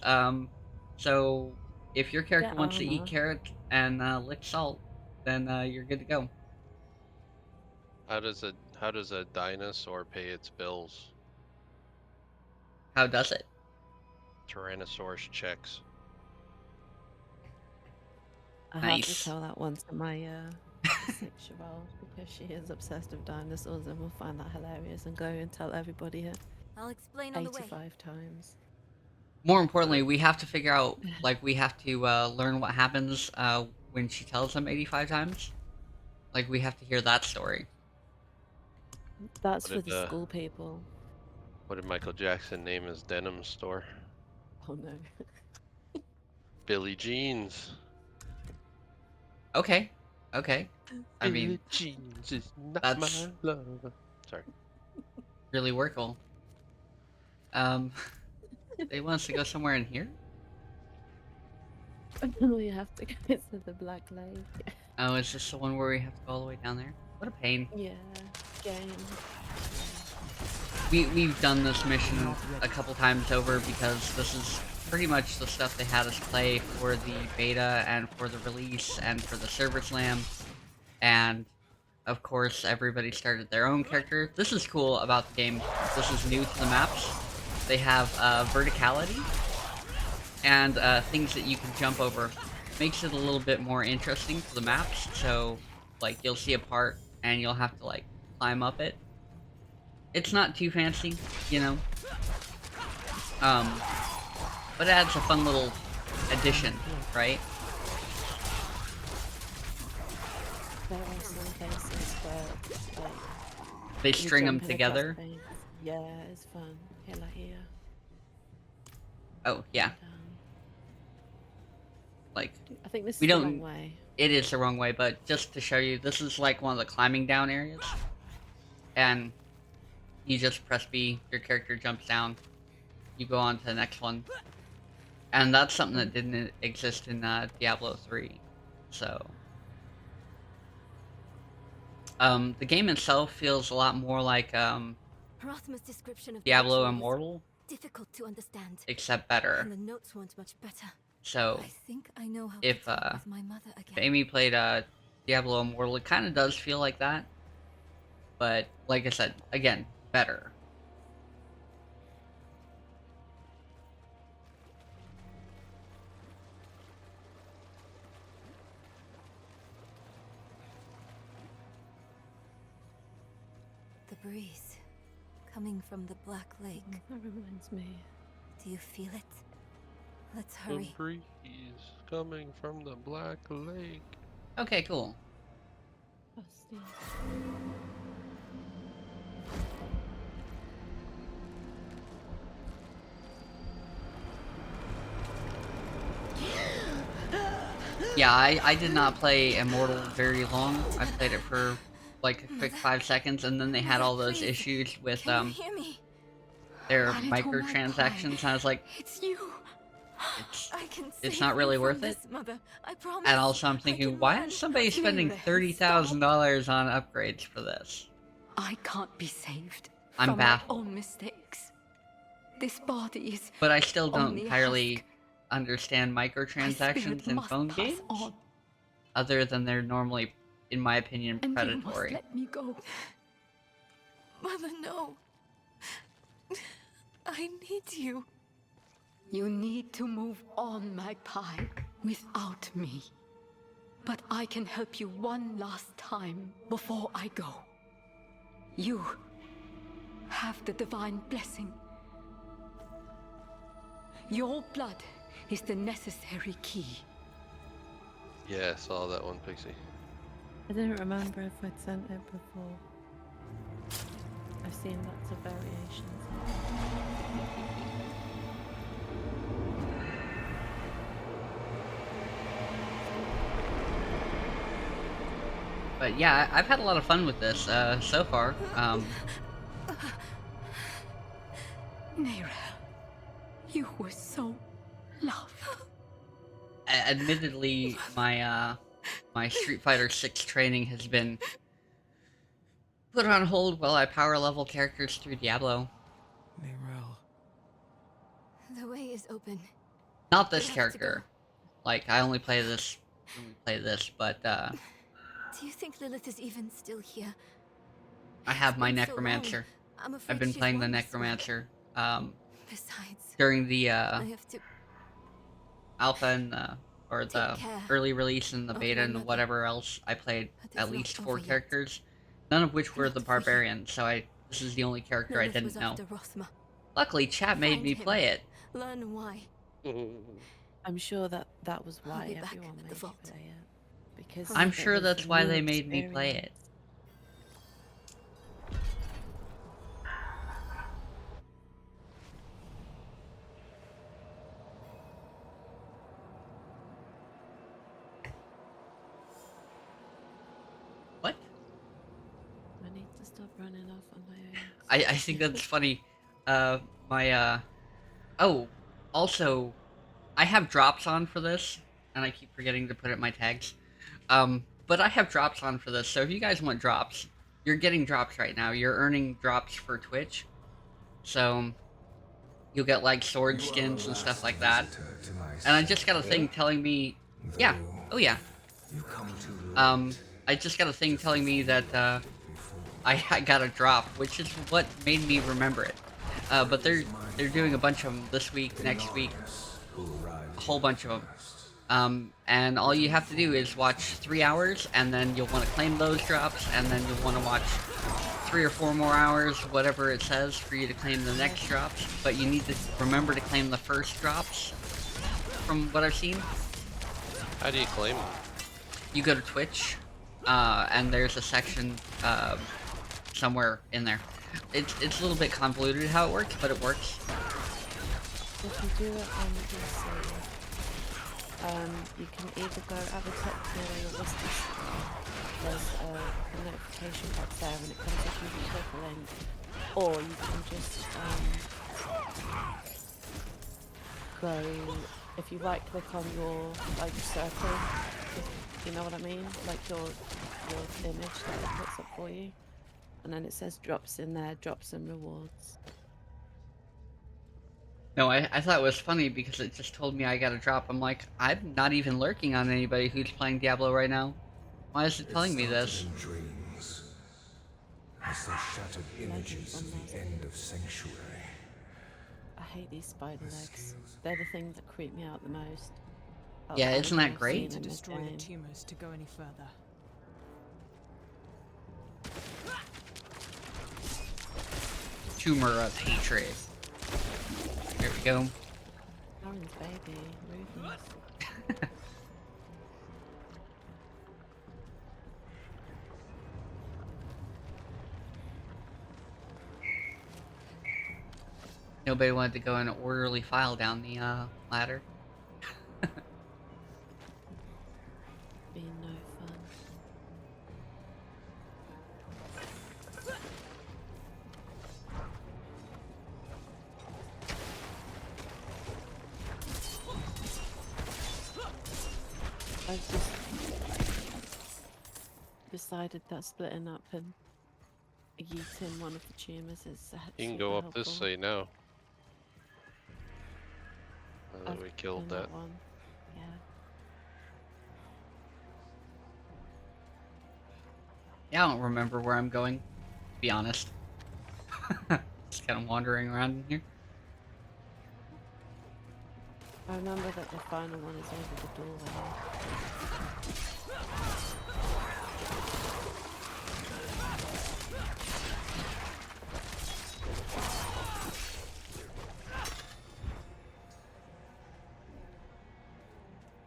So if your character wants to eat carrots and lick salt, then you're good to go. How does a dinosaur pay its bills? How does it? Tyrannosaurus checks. I have to tell that one to my 6-year-old because she is obsessed with dinosaurs, and will find that hilarious and go and tell everybody it. I'll explain on the way. 85 times. More importantly, we have to figure out, like, we have to learn what happens when she tells them 85 times. Like, we have to hear that story. That's for the school people. What did Michael Jackson name his denim store? Oh no. Billie Jeans. Okay. Okay. I mean, Billie Jeans is not that's my love. Sorry. really workable. They want us to go somewhere in here? We have to go to the Black Lake. Oh, is this the one where we have to go all the way down there? What a pain. Yeah, game. We've done this mission a couple times over because this is pretty much the stuff they had us play for the beta and for the release and for the server slam. And of course, everybody started their own character. This is cool about the game. This is new to the maps. They have verticality and things that you can jump over. Makes it a little bit more interesting for the maps. So, like, you'll see a part and you'll have to, like, climb up it. It's not too fancy, you know. But it adds a fun little addition, right? There are some cases where, like, They you string them jump in together. across things. Yeah, it's fun. Here, like here. Oh, yeah. And, Like, I think this we is the don't- wrong way. it is the wrong way, but just to show you, this is like one of the climbing down areas. And you just press B, your character jumps down, you go on to the next one. And that's something that didn't exist in Diablo 3. So, the game itself feels a lot more like Hrothmer's description of the Diablo ritual was Immortal, difficult to understand, except better. and the notes weren't much better. So, I think I know how if, to talk with my mother if again. Amy played Diablo Immortal, it kind of does feel like that. But, like I said, again, better. The breeze coming from the Black Lake. That reminds me. Do you feel it? Let's The hurry. breeze coming from the Black Lake. Okay, cool. Busty. Yeah, I did not play Immortal very long. I played it for like a quick 5 seconds, and then they had all those Please, issues with Can you hear me? their Why did all my microtransactions. And I was like, It's you. it's I can it's save not really you worth from it. this, Mother. I promise. And also I'm I thinking, can why run. is somebody spending Please, $30,000 on upgrades for this? I can't be saved I'm from my baffled. own mistakes. This body is But I still don't only a entirely husk. understand My microtransactions spirit in must phone pass games, on, other than they're normally, in my opinion, and you must predatory. let me go. Mother, no. I need you. You need to move on, Magpie, without me. But I can help you one last time before I go. You have the divine blessing. Your blood is the necessary key. Yeah, I saw that one, Pixie. I didn't remember if I'd sent it before. I've seen lots of variations. But yeah, I've had a lot of fun with this so far. Neyrelle, you were so loved. Admittedly, my my Street Fighter 6 training has been put on hold while I power level characters through Diablo. Neyrelle. The way is open. Not this We have to go. character. Like, I only play this when we play this, but Do you think Lilith is even still here? I have my been so long. Necromancer. I'm afraid I've been she's playing the won this one. Necromancer Besides, during the I have to. alpha and or the Take care early release and the of beta my and mother. whatever else. I played But it's at not least over 4 yet. characters, none of which were Not the for you. Barbarian. So this is the only character I Lilith didn't was know. after Hrothmer. Luckily, chat made Find me him. play it. Learn why. I'm sure that was I'll why be back everyone at made the you vault. play it. Because I'm it sure was that's a why new they made me play it. experience. What? I need to stop running off on my own. I think that's funny. Oh, also, I have drops on for this, and I keep forgetting to put it in my tags. But I have drops on for this, so if you guys want drops, you're getting drops right now. You're earning drops for Twitch, so you'll get like sword skins and stuff like that. And I just got a thing telling me, yeah, oh yeah. I just got a thing telling me that I got a drop, which is what made me remember it. But they're doing a bunch of them this week, next week, a whole bunch of them. And all you have to do is watch 3 hours, and then you'll want to claim those drops, and then you'll want to watch 3 or 4 more hours, whatever it says, for you to claim the next drops. But you need to remember to claim the first drops, from what I've seen. How do you claim them? You go to Twitch, and there's a section somewhere in there. It's a little bit convoluted how it works, but it works. If you do it on PC, you can either go at the top where your list is. There's a notification box there, and it comes up with a click a link, or you can just go. If you right click on your like circle, if you know what I mean, like your image that it puts up for you, and then it says drops in there, drops and rewards. No, I thought it was funny because it just told me I got a drop. I'm like, I'm not even lurking on anybody who's playing Diablo right now. Why is it telling me this? Dreams, as they shattered images of the end of Sanctuary. I hate these spider legs. They're the thing that creep me out the most. Yeah, I've isn't that never great? seen To in this destroy the game. tumors to go any further. Tumor of hatred. Here we go. Kharun's baby, Rufus. Nobody wanted to go in an orderly file down the ladder. Being no fun. I've just decided that splitting up and yeeting one of the tumours is You can super go up this helpful. way now. Now that I've we killed done that. one. Yeah. Yeah, I don't remember where I'm going, to be honest. Just kind of wandering around in here. I remember that the final one is over the doorway.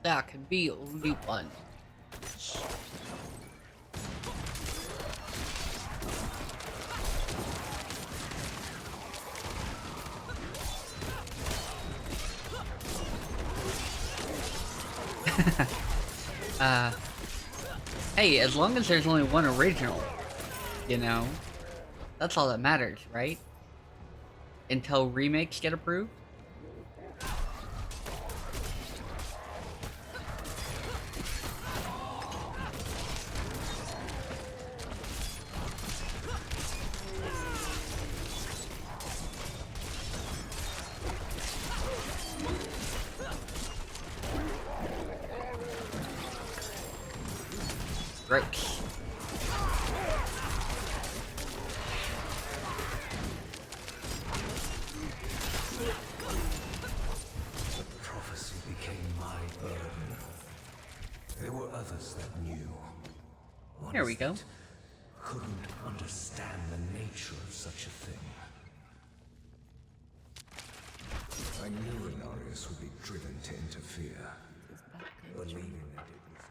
There can be only one. Hey, as long as there's only one original, you know, that's all that matters, right? Until remakes get approved? Right. The prophecy became my burden. There were others that knew. Here we go. Ones that couldn't understand the nature of such a thing. I knew Inarius would be driven to interfere, believing that it was.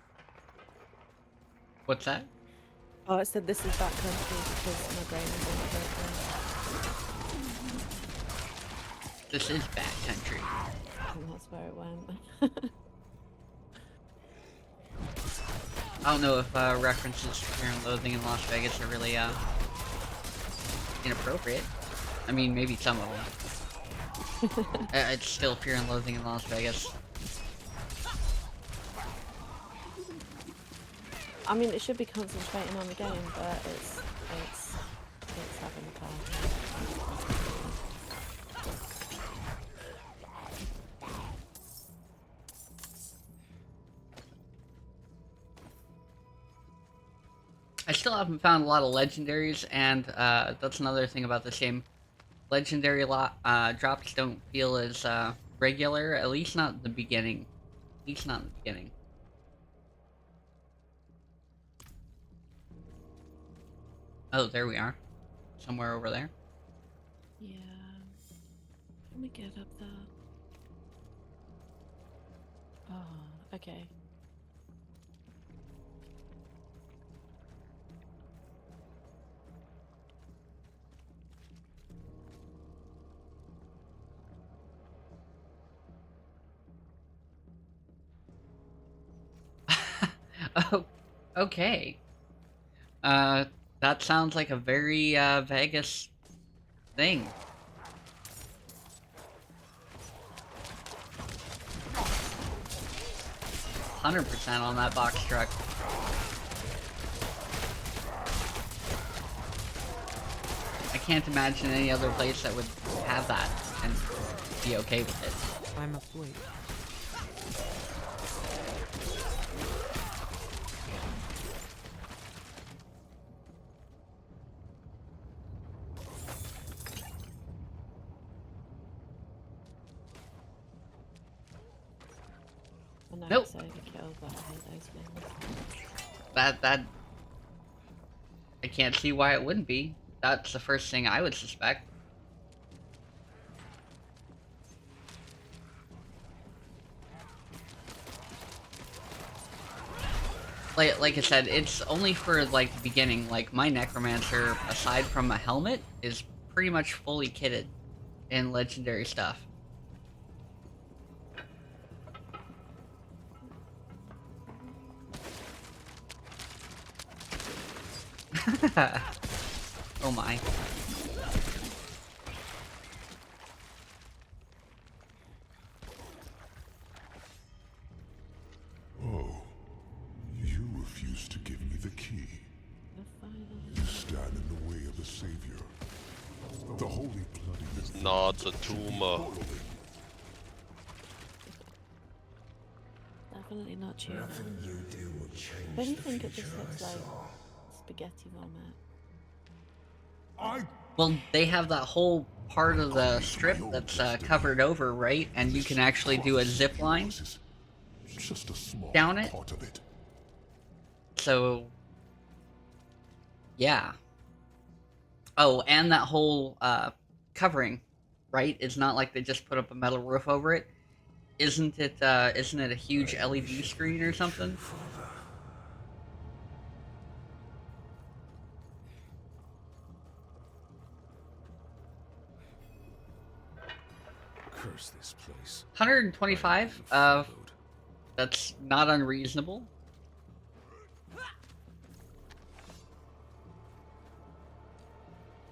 What's that? Oh, it said this is backcountry because my brain is in the This is backcountry. and that's where it went. I don't know if references to Fear and Loathing in Las Vegas are really inappropriate. I mean, maybe some of them. It's still Fear and Loathing in Las Vegas. I mean, it should be concentrating on the game, but it's having a party. I still haven't found a lot of legendaries, and that's another thing about this game. Legendary drops don't feel as regular, at least not in the beginning. At least not in the beginning. Oh, there we are. Somewhere over there. Yeah. Let me get up there. Oh, okay. Oh, okay. That sounds like a very Vegas thing. 100% on that box truck. I can't imagine any other place that would have that and be okay with it. I'm asleep. I know Nope. it's overkill, but I hate those things. That I can't see why it wouldn't be. That's the first thing I would suspect. Like I said, it's only for like the beginning. Like my necromancer, aside from a helmet, is pretty much fully kitted in legendary stuff. Oh my. Oh, you refuse to give me the key. You stand in the way of the Savior. The holy bloody It's not a tumor. Definitely not tuna. What do you think it just looks like? Spaghetti vomit. Well, they have that whole part of the strip that's covered over, right? And you can actually do a zip line Just a small down it. part of it. So, yeah. Oh, and that whole covering, right? It's not like they just put up a metal roof over it. Isn't it a huge LED screen or something? Curse this place. 125. That's not unreasonable.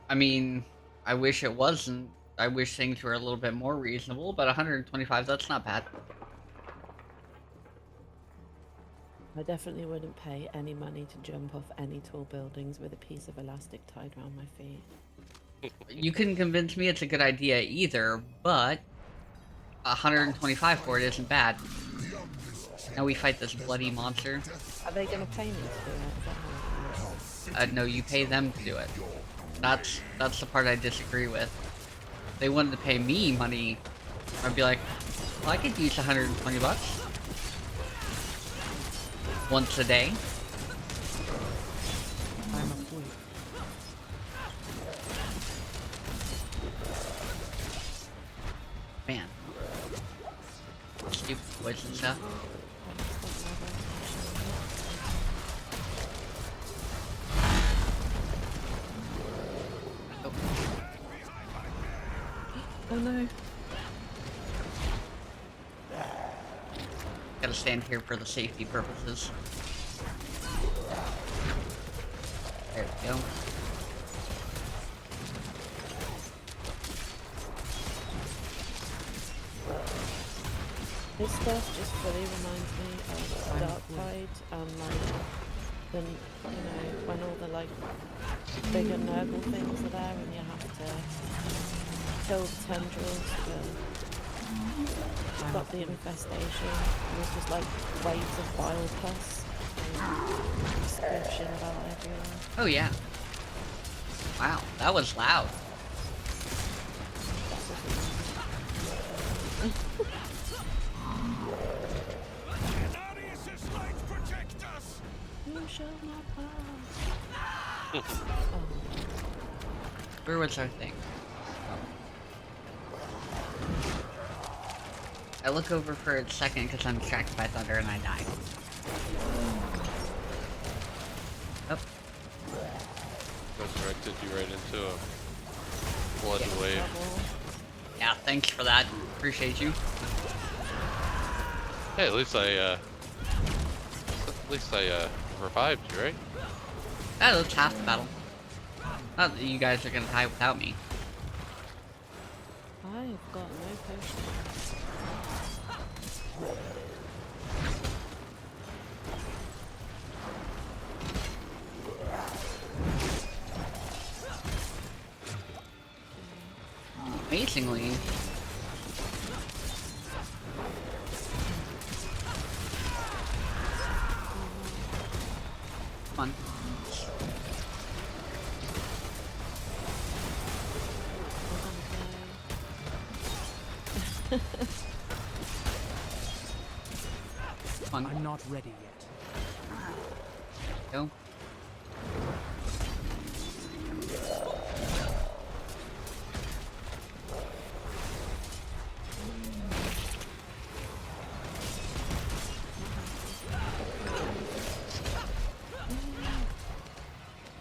I mean, I wish it wasn't. I wish things were a little bit more reasonable, but 125, that's not bad. I definitely wouldn't pay any money to jump off any tall buildings with a piece of elastic tied around my feet. You couldn't convince me it's a good idea either, but 125 for it isn't bad. Now we fight this bloody monster. Are they going to pay me to do it? Is that how it works? No, you pay them to do it. That's the part I disagree with. If they wanted to pay me money, I'd be like, well, I could use 120 bucks. Once a day. I'm asleep. Man. Stupid poison stuff. Oh. Oh no. Gotta stand here for the safety purposes. There we go. This stuff just fully reminds me of Dark Tide and like then, you know, when all the like bigger Nurgle things are there and you have to kill the tendrils to stop the infestation. And there's just like waves of bile pus and description about everywhere. Oh yeah. Wow, that was loud. You shall not pass. Where was our thing? I look over for a second because I'm distracted by thunder and I die. Oh. Resurrected you right into a blood wave. Yeah, thanks for that. Appreciate you. Hey, at least I revived you, right? That's half the battle. Not that you guys are gonna die without me. I've got no potions. Amazingly. Come on. Come on. I'm not ready yet. Go.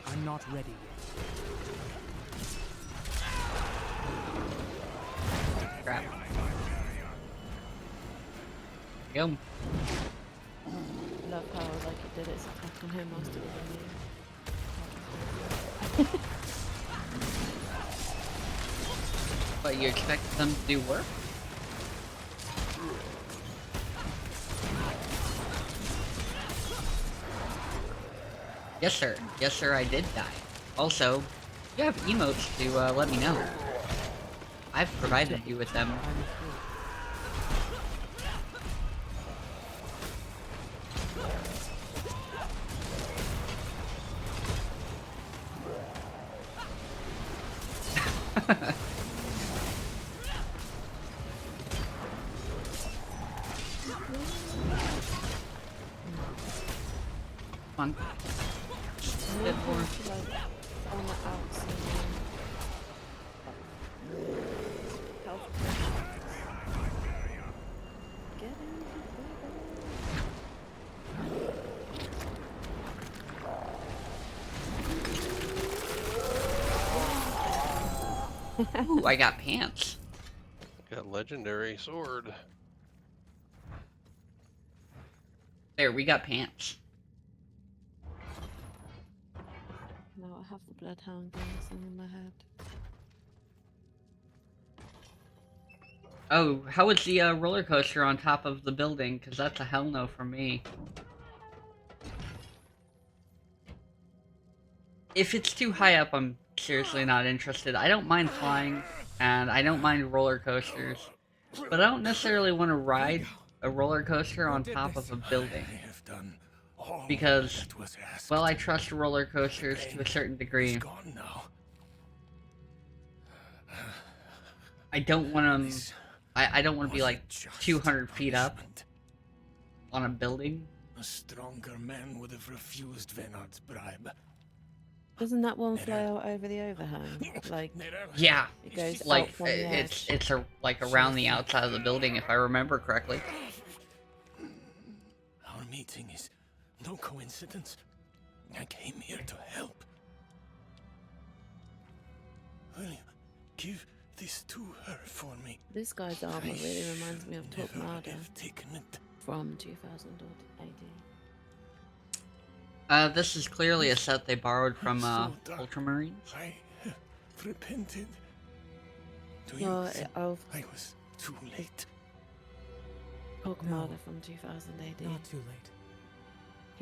I'm not ready yet. Crap. Go. Love how like it did its attack on him whilst it was on you. But you expect them to do work? Yes sir. Yes sir, I did die. Also, you have emotes to let me know. I've provided you with them. Come on. Bit more. Like on the outside. Health potions. Get in. Ooh, I got pants. Got legendary sword. There, we got pants. Now I have the bloodhound dancing in my head. Oh, how was the roller coaster on top of the building? Because that's a hell no for me. If it's too high up, I'm seriously not interested. I don't mind flying, and I don't mind roller coasters, but I don't necessarily want to ride a roller coaster on top of a building. Because, well, I trust roller coasters to a certain degree. I don't want them. I don't want to be like 200 feet up on a building. A stronger man would have refused Venard's bribe. Doesn't that one fly out over the overhang? Like, Yeah, it goes like up from the edge. it's like around the outside of the building, if I remember correctly. Our meeting is no coincidence. I came here to help. Will you give this to her for me? This guy's armor really reminds me of Never Torquemada have taken it. from 2000 AD. This is clearly a set they borrowed from Ultramarines. I have repented. Do you No, think of I was too late? Torquemada from 2000 AD. Not too late.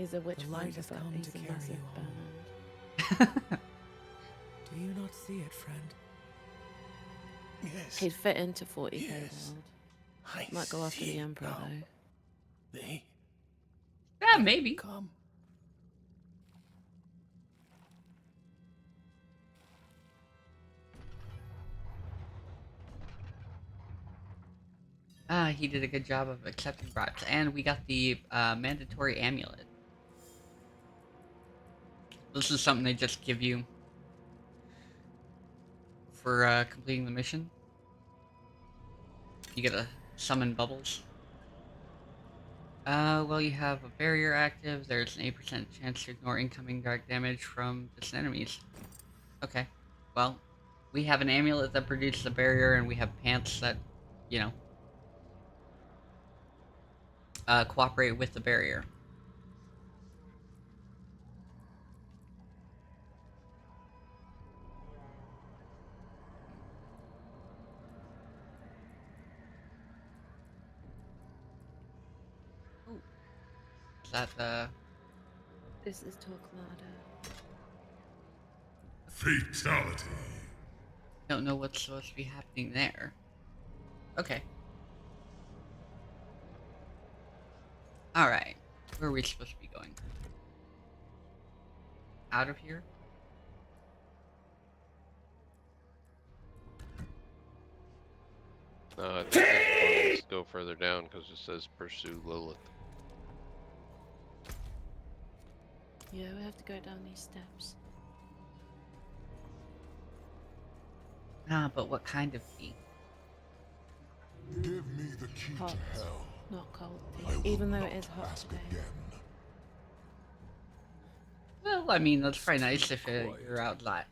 He's a The witchfinder, light has but come he's to a carry massive you home. band. Do you not see it, friend? Yes. He'd fit into 40k Yes. world. I Might go after see the Emperor now. though. They Yeah, maybe. come. He did a good job of accepting bribes, and we got the mandatory amulet. This is something they just give you for completing the mission. You get to summon bubbles. Well, you have a barrier active. There's an 8% chance to ignore incoming direct damage from distant enemies. Okay. Well, we have an amulet that produces a barrier, and we have pants that, you know, cooperate with the barrier. Oh. Is that, This is Torquemada. Fatality. Don't know what's supposed to be happening there. Okay. Alright. Where are we supposed to be going? Out of here? I think let's go further down because it says pursue Lilith. Yeah, we have to go down these steps. Ah, but what kind of tea? Give me the key Hot, to hell. not cold I tea. will Even though not it is hot ask today. again. Well, I mean, that's probably nice if Quiet. you're outside,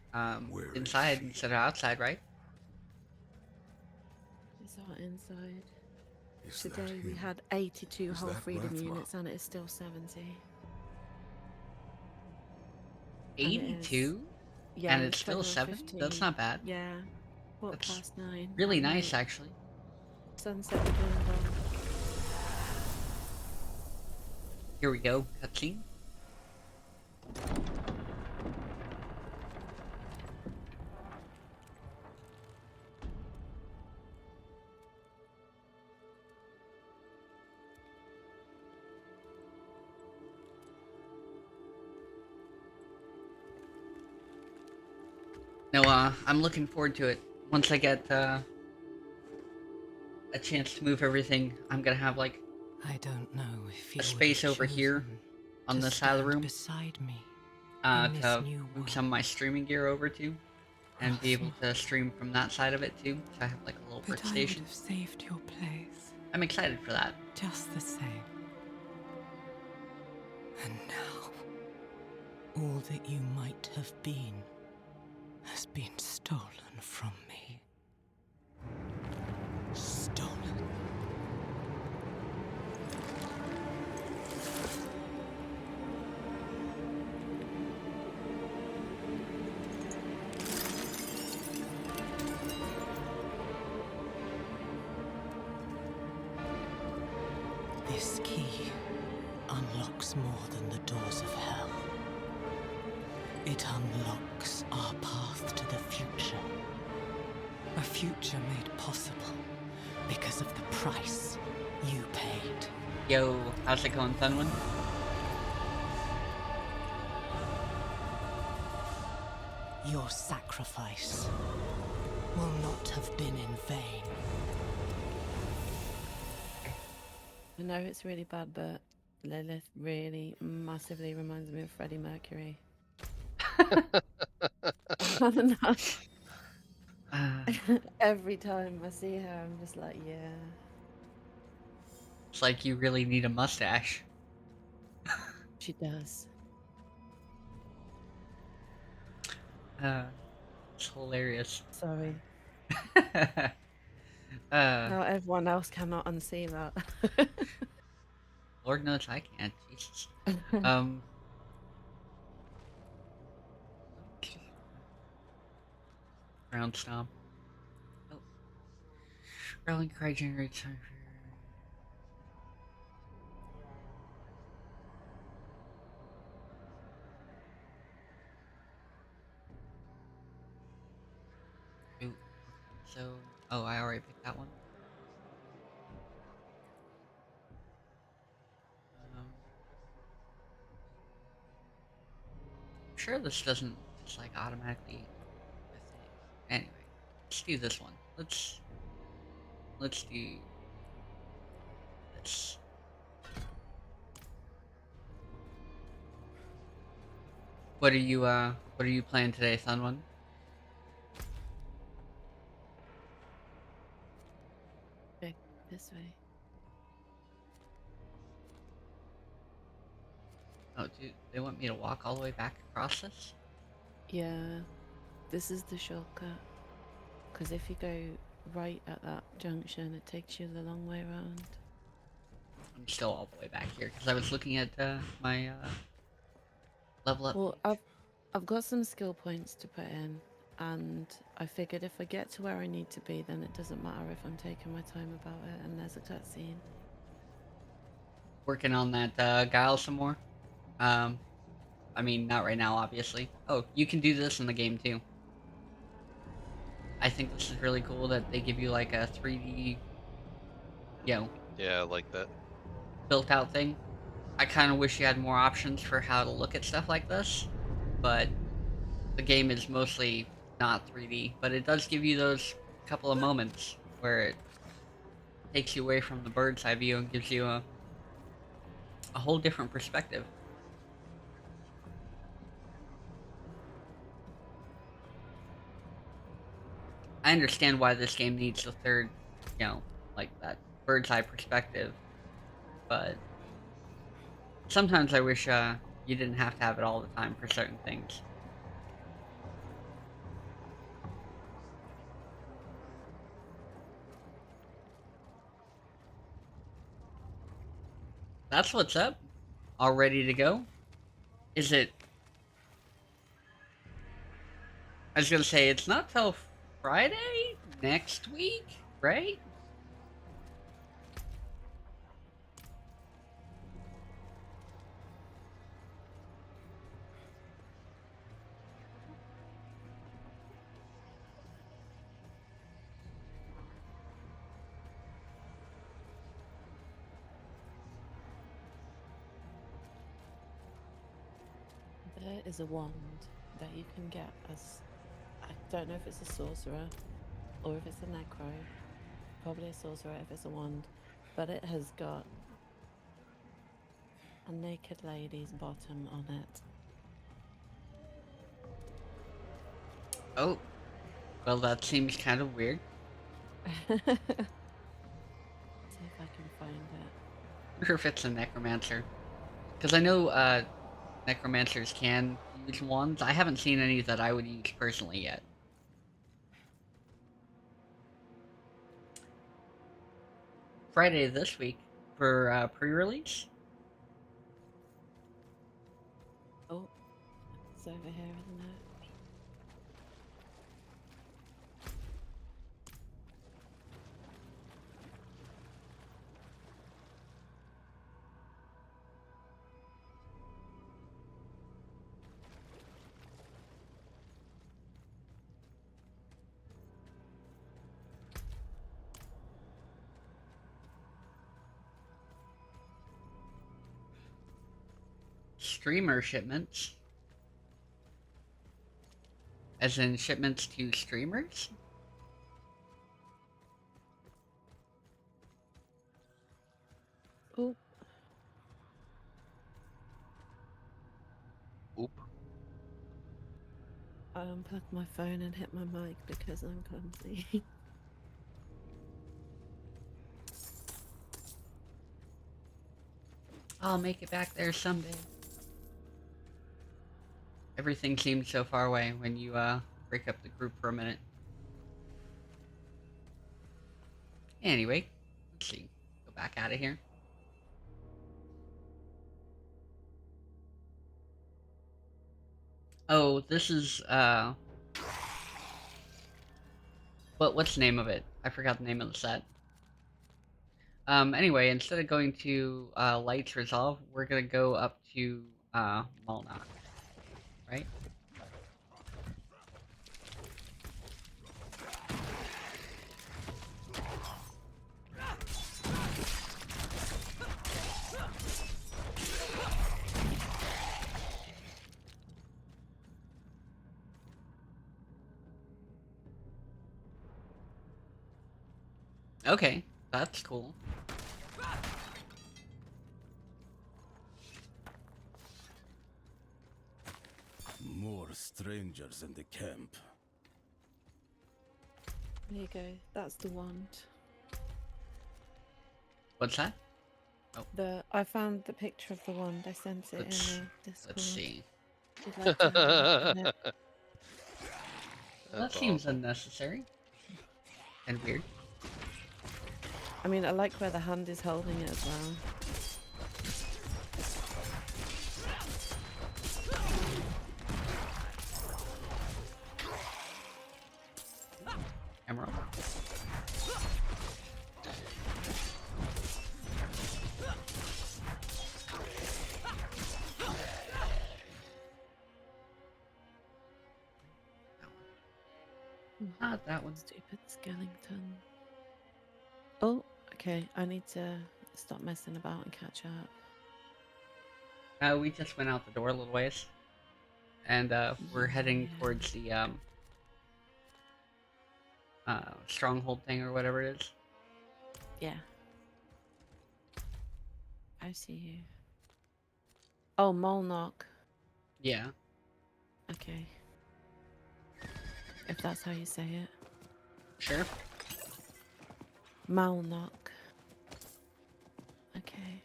Where is inside she? instead of outside, right? It's hot inside. Is that Today we him? had 82 Is whole that freedom Rathma? units and it is still 70. And it is- 82? Yeah, And it's still 70? 15. That's not bad. Yeah. What That's past 9? Really at nice, night. actually. Sunset with dawn. Here we go, cutscene. No, I'm looking forward to it. Once I get, a chance to move everything, I'm gonna have, like, I don't know if you a space over here on this side of the room beside me in this to new move some of my streaming gear over to, and be able to stream from that side of it too. So I have like a little But I would workstation. have saved your place, I'm excited for that. just the same. And now, all that you might have been has been stolen from me. Stolen. This key unlocks more than the doors of hell. It unlocks our path to the future. A future made possible because of the price you paid. Yo, how's it going, Thunwin? Your sacrifice will not have been in vain. I know it's really bad, but Lilith really massively reminds me of Freddie Mercury. I don't know. Every time I see her, I'm just like, yeah. It's like you really need a mustache. She does. It's hilarious. Sorry. uh, Now everyone else cannot unsee that. Lord knows I can't. Jesus. Ground stomp. Oh. Rallying cry generates. So, oh, I already picked that one. I'm sure this doesn't just like automatically a thing. Anyway, let's do this one. Let's do this. What are you playing today, Sun One? Back this way. Oh, dude, they want me to walk all the way back across this? Yeah, this is the shortcut. Because if you go right at that junction, it takes you the long way around. I'm still all the way back here because I was looking at my level up. Well, page. I've got some skill points to put in, and I figured if I get to where I need to be, then it doesn't matter if I'm taking my time about it. And there's a cutscene. Working on that guile some more. I mean, not right now, obviously. Oh, you can do this in the game too. I think this is really cool that they give you like a 3D, you know, Yeah, I like that. built out thing. I kind of wish you had more options for how to look at stuff like this, but the game is mostly not 3D, but it does give you those couple of moments where it takes you away from the bird's eye view and gives you a whole different perspective. I understand why this game needs the third, you know, like that bird's eye perspective, but sometimes I wish you didn't have to have it all the time for certain things. That's what's up. All ready to go? Is it... I was gonna say, it's not till Friday next week, right? There is a wand that you can get as... I don't know if it's a sorcerer or if it's a necro. Probably a sorcerer if it's a wand. But it has got a naked lady's bottom on it. Oh, well, that seems kind of weird. See if I can find it. I wonder if it's a necromancer. Because I know necromancers can use wands. I haven't seen any that I would use personally yet. Friday this week for pre-release. Oh, it's over here, isn't it? Streamer shipments. As in shipments to streamers? Oh, Oop. I unplugged my phone and hit my mic because I'm clumsy. I'll make it back there someday. Everything seems so far away when you break up the group for a minute. Anyway, let's see. Go back out of here. Oh, this is what's the name of it? I forgot the name of the set. Anyway, instead of going to Light's Resolve, we're gonna go up to Malnok. Right? Okay, that's cool. More strangers in the camp. There you go. That's the wand. What's that? I found the picture of the wand. I sent it in the Discord. Let's see. If you'd like to have a look at it. Well, that That's seems awesome. unnecessary. And weird. I mean, I like where the hand is holding it as well. Emerald. Not that one. Stupid skeleton. Oh, okay. I need to stop messing about and catch up. We just went out the door a little ways. And we're heading towards the stronghold thing or whatever it is. Yeah. I see you. Oh, Malnok. Yeah. Okay. If that's how you say it. Sure. Malnok. Okay.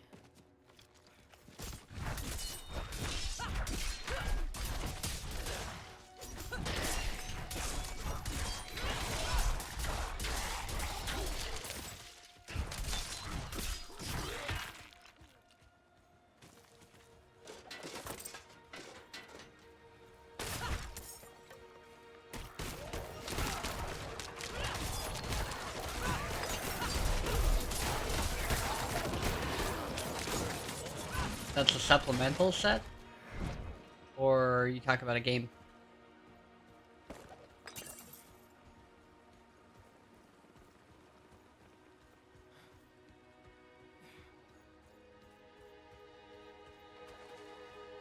That's a supplemental set? Or you talk about a game?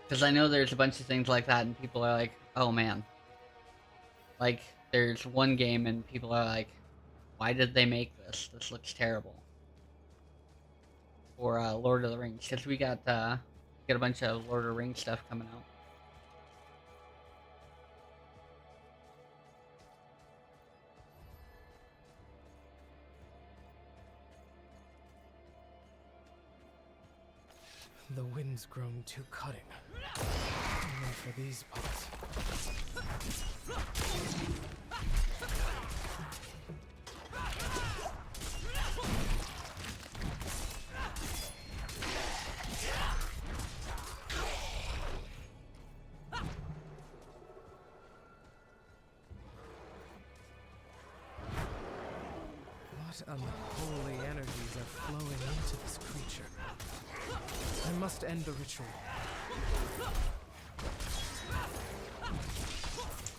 Because I know there's a bunch of things like that and people are like, oh man. Like, there's one game and people are like, why did they make this? This looks terrible. Or Lord of the Rings, because we got a bunch of Lord of the Rings stuff coming out. The wind's grown too cutting. Even for these parts. What unholy energies are flowing into this creature? I must end the ritual.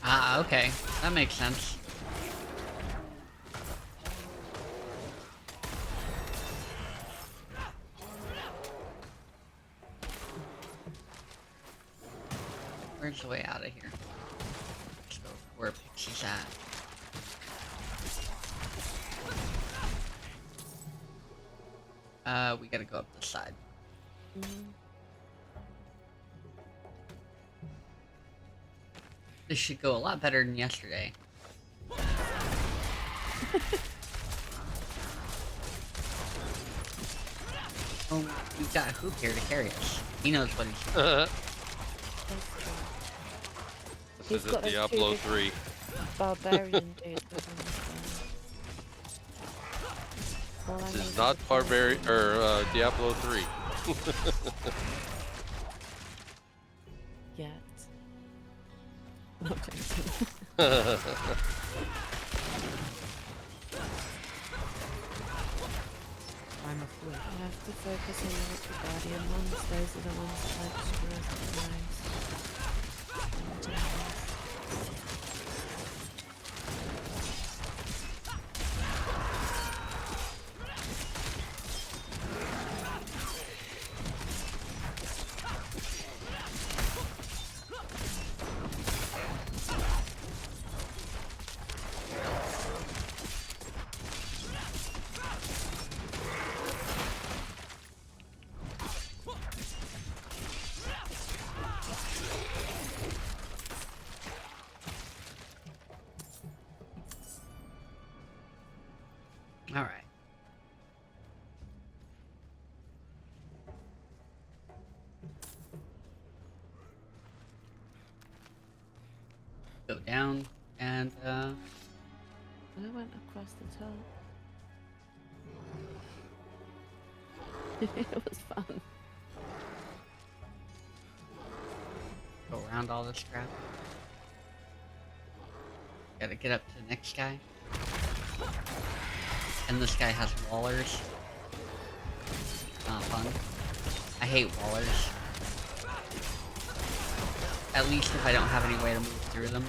Ah, okay. That makes sense. Where's the way out of here? Let's go where Pixie's at. We gotta go up this side. This should go a lot better than yesterday. Oh, we've got a hoop here to carry us. He knows what he's doing. This is a Diablo 3. Barbarian dude with him as well. This is not Barbarian or Diablo 3. Yet. Not joking. I'm afraid. I have to focus on the Ritual Guardian ones. Those are the ones that like screw us the most. All right. Go down and I went across the top. It was fun. go around all this crap. Gotta get up to the next guy. And this guy has wallers. Not fun. I hate wallers. At least if I don't have any way to move through them.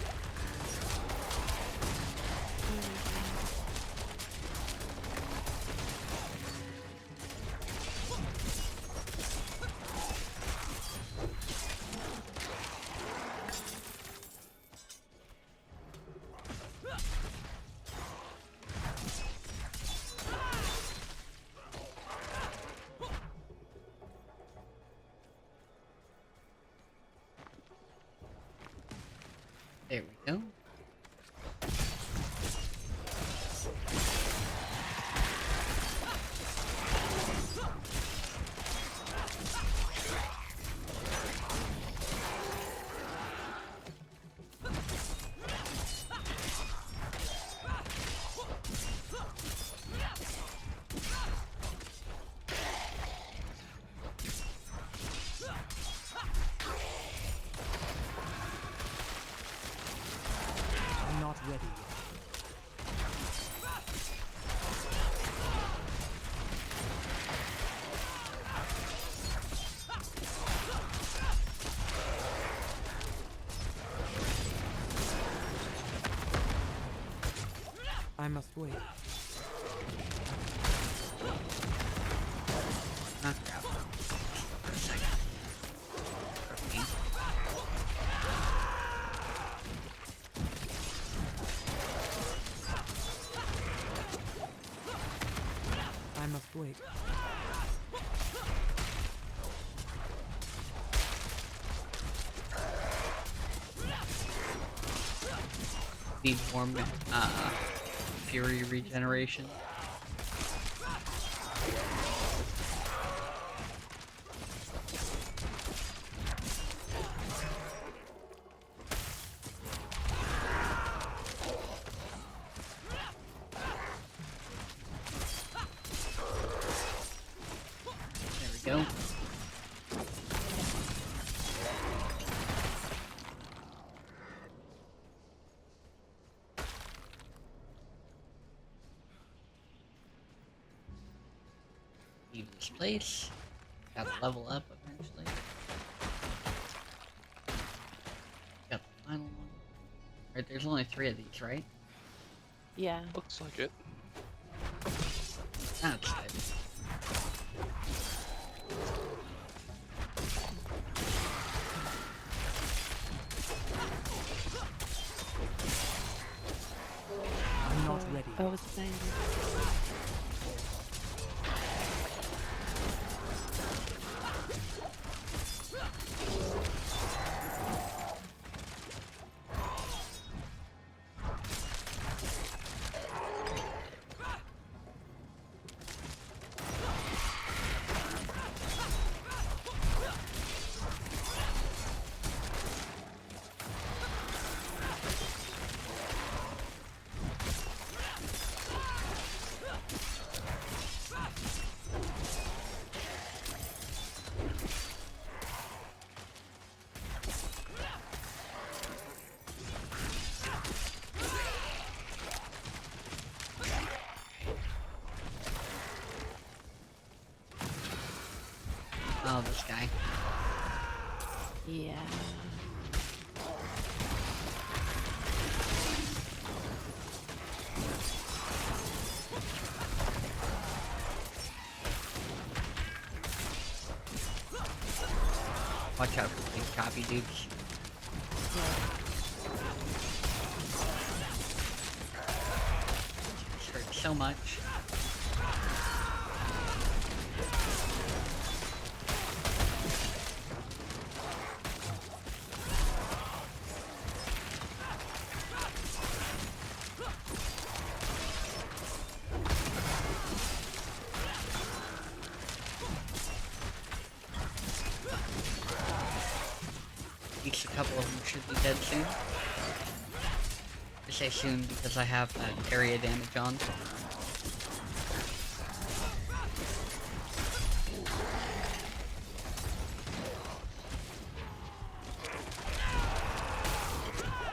There we go. I'm not ready yet. I must wait. Knock her out for a second. For me. I must wait. Need more fury regeneration. There we go. Leave this place. Gotta level up eventually. Got the final one. Right, there's only 3 of these, right? Yeah. Looks like it. That's it. I'm not ready. I was saying. Oh, this guy. Yeah. Watch out for these choppy dudes. This hurts so much. least a couple of them should be dead soon. I say soon because I have that area damage on.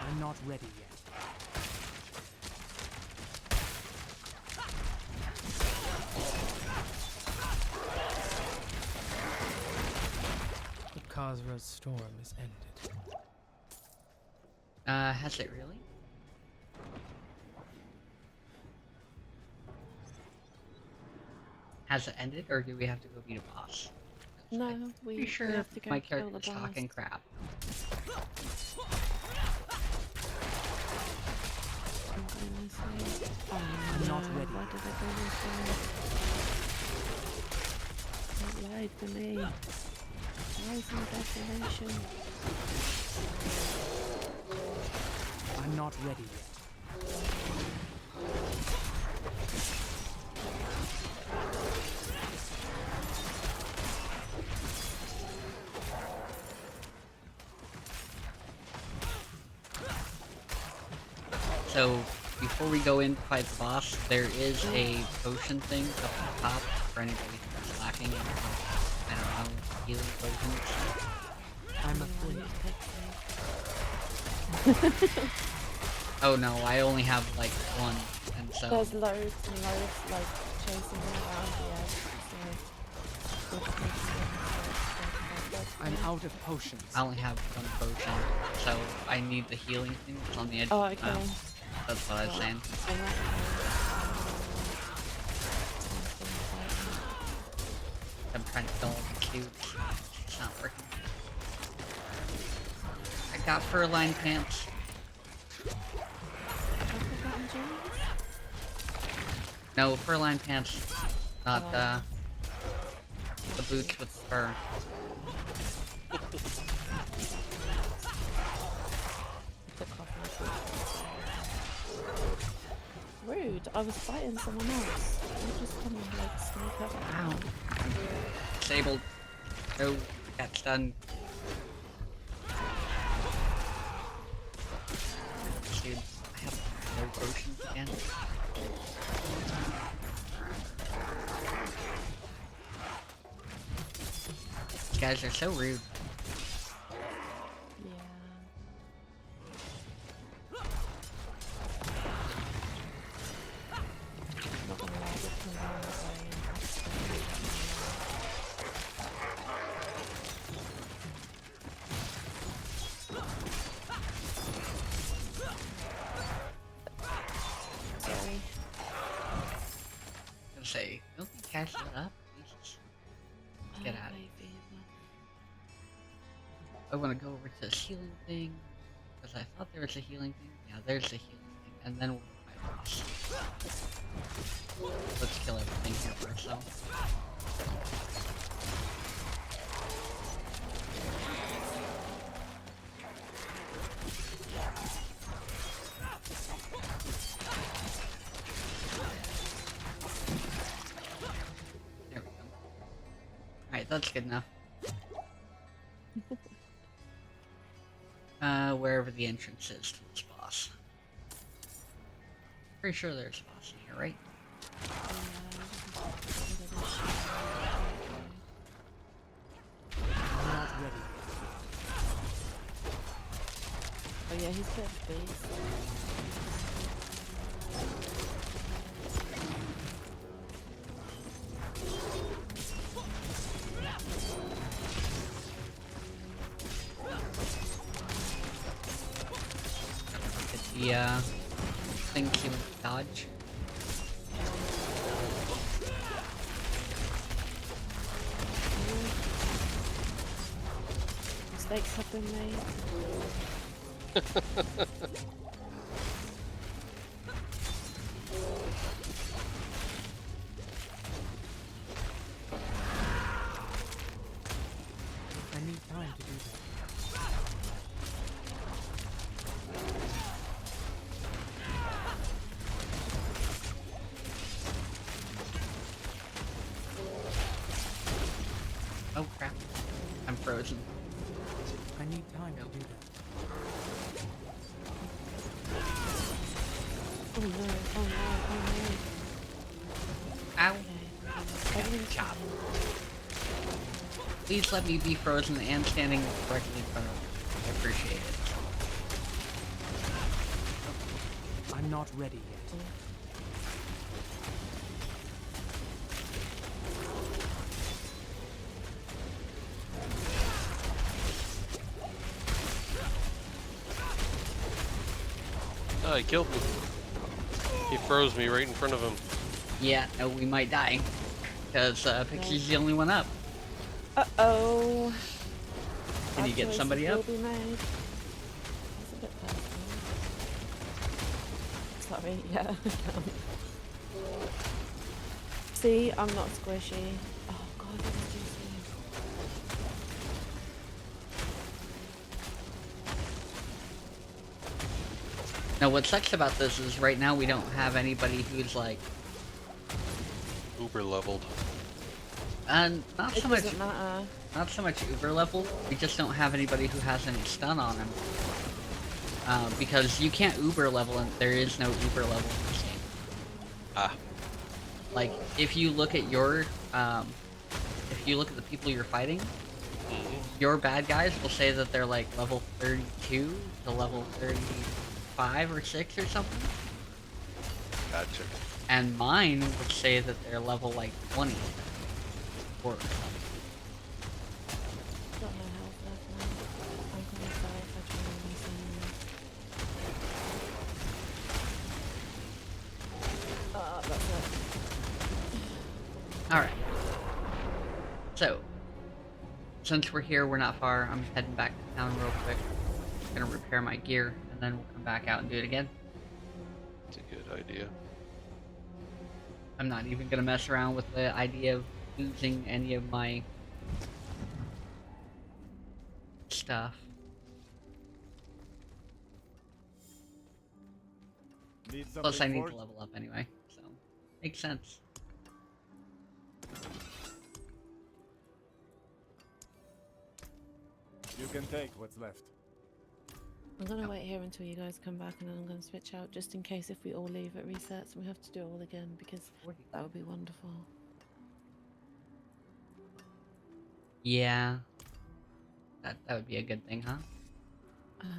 I'm not ready yet. The Khazra's storm is ended. Has it really? Has it ended, or do we have to go beat a boss? No, I'm we pretty sure have to go my kill the character's boss. talking crap. I'm gonna say... Oh, I'm no. not ready. Why did I do this one? Don't lie to me. Rising desolation. I'm not ready yet. So, before we go in to fight the boss, there is a potion thing up at the top for anybody who's lacking in, I don't know, healing potions. I'm afraid. Oh no, I only have like one, and so... There's loads and loads, like, chasing me around the edge, so... I'm out of potions. I only have one potion, so I need the healing thing that's on the edge. Oh, okay. That's what I was saying. I'm trying to fill all the cubes. It's not working. I got fur-lined pants. No, fur-lined pants. Not, the boots with fur. Rude, I was fighting someone else. You just come and like sneak up. Ow. Disabled. No, that's done. Dude, I have no potions again. These guys are so rude. Say, don't you catch that up? Jesus. Let's get out of here. I want to go over to this healing thing, because I thought there was a healing thing. Yeah, there's a healing thing, and then we'll fight boss. Let's kill everything here for ourselves. Alright, that's good enough. Wherever the entrance is to this boss. Pretty sure there's a boss in here, right? I'm not ready. Oh yeah, he's got a base. The thing came with dodge. Mistakes have been made. I need time to do that. Oh crap. I'm frozen. I need time to do that. Please let me be frozen and standing directly in front of me. I appreciate it. I'm not ready yet. Oh, he killed me. He froze me right in front of him. Yeah, no, we might die. Because Pixie's the only one up. Uh-oh. Can you get somebody up? Will be made. That's a bit personal. Sorry, yeah, I can. See, I'm not squishy. Oh god, that was juicy. Now, what sucks about this is right now we don't have anybody who's like, Uber leveled. not It so much, doesn't matter. not so much uber level. We just don't have anybody who has any stun on him. Because you can't uber level, and there is no uber level in this game. Ah. Like, if you look at your, if you look at the people you're fighting, your bad guys will say that they're like level 32 to level 35 or 6 or something. Gotcha. And mine would say that they're level like 20 or something. Got no health left now. I'm gonna die if I try and miss anyone. That's it. Alright. So, since we're here, we're not far. I'm heading back to town real quick. Gonna repair my gear, and then we'll come back out and do it again. That's a good idea. I'm not even gonna mess around with the idea of losing any of my stuff. Plus, I need to level up anyway, so makes sense. You can take what's left. I'm gonna wait here until you guys come back, and then I'm gonna switch out just in case if we all leave it resets and we have to do it all again, because that would be wonderful. Yeah. That would be a good thing, huh?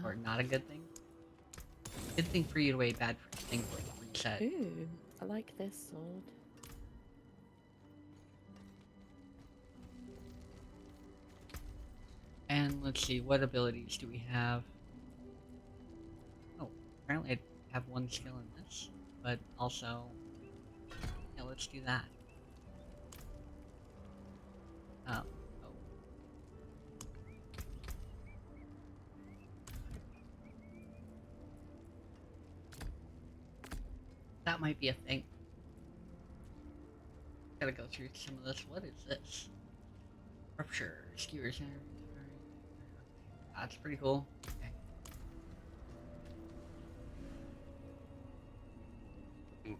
Or not a good thing? Good thing for you to wait, bad for things like reset. Ooh, I like this sword. And let's see, what abilities do we have? Oh, apparently I have one skill in this, but also, yeah, let's do that. Oh. That might be a thing. Gotta go through some of this. What is this? Rupture, skewers. That's pretty cool. Okay.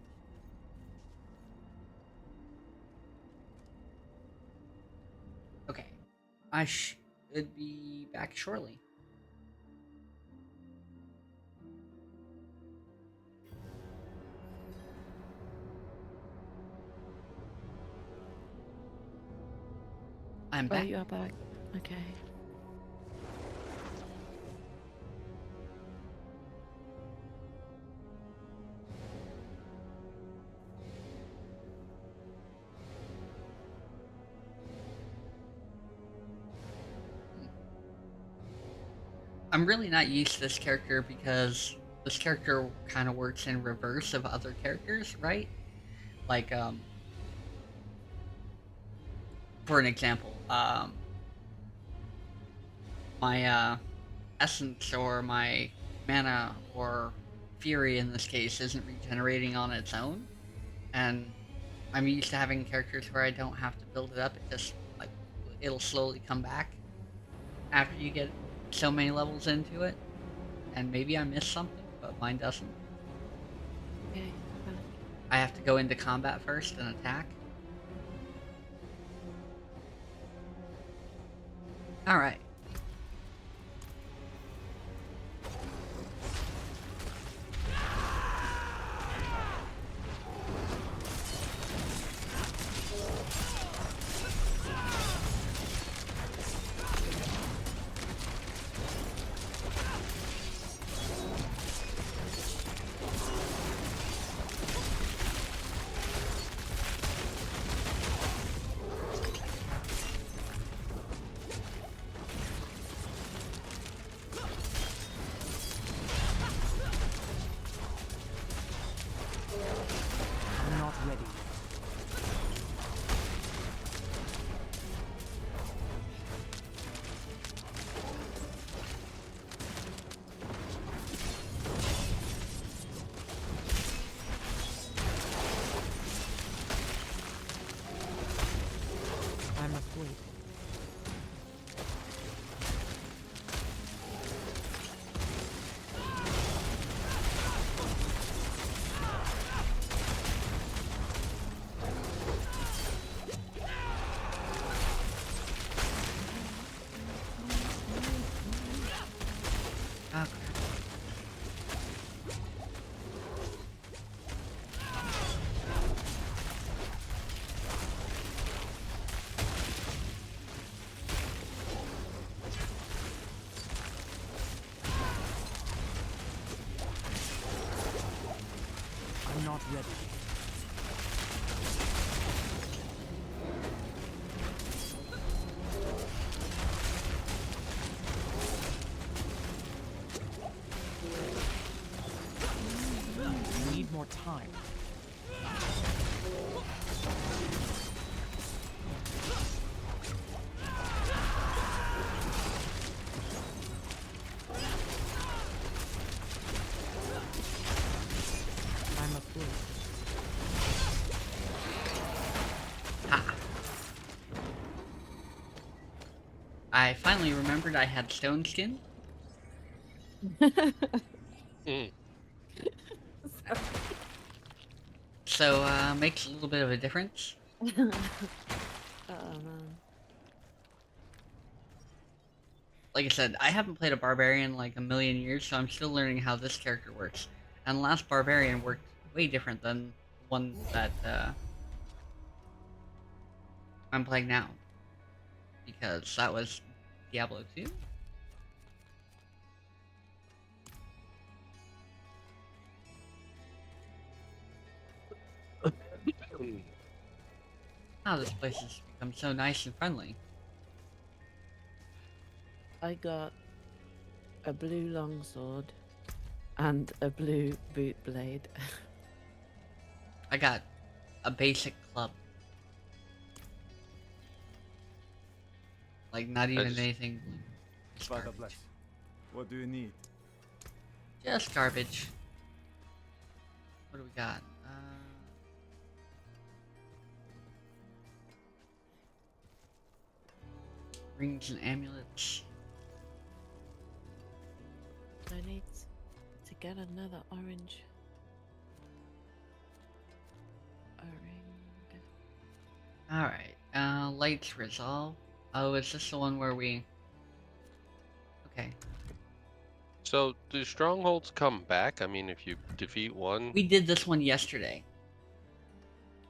Okay. I should be back shortly. I'm back. Oh, you are back. Okay. I'm really not used to this character because this character kind of works in reverse of other characters, right? Like, for an example, my essence or my mana or fury in this case isn't regenerating on its own, and I'm used to having characters where I don't have to build it up. It just, like, it'll slowly come back after you get so many levels into it. And maybe I missed something, but mine doesn't. Okay. I have to go into combat first and attack. Alright. Wait. Okay. I'm not ready. We need more time. I'm a fool. Ha. I finally remembered I had stone skin. Mm. So, makes a little bit of a difference. Oh man. Like I said, I haven't played a Barbarian in like a million years, so I'm still learning how this character works. And the last Barbarian worked way different than the one that I'm playing now. Because that was Diablo II. Wow, this place has become so nice and friendly. I got a blue longsword and a blue boot blade. I got a basic club. Like, not even just- anything. Just Father garbage. bless. What do you need? Just garbage. What do we got? Rings and amulets. I need to get another orange. Alright, lights resolve. Oh, is this the one where we... Okay. So, do strongholds come back? I mean, if you defeat one, We did this one yesterday.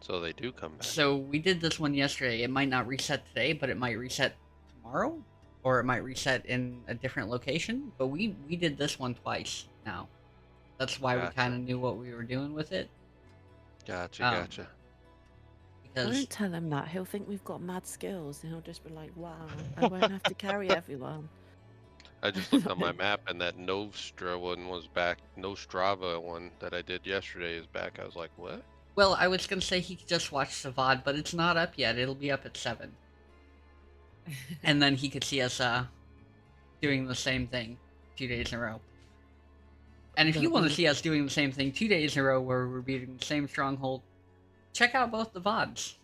so they do come back. So we did this one yesterday. It might not reset today, but it might reset tomorrow. Or it might reset in a different location. But we did this one twice now. That's why we Gotcha. kind of knew what we were doing with it. Gotcha, Because Don't tell him that. He'll think we've got mad skills and he'll just be like, wow, I won't have to carry everyone. I just looked on my map and that Novstra one was back. Nostrava one that I did yesterday is back. I was like, what? well, I was gonna say he could just watch the VOD, but it's not up yet. It'll be up at 7. And then he could see us doing the same thing 2 days in a row. And if you want to see us doing the same thing 2 days in a row where we're beating the same stronghold, check out both the VODs.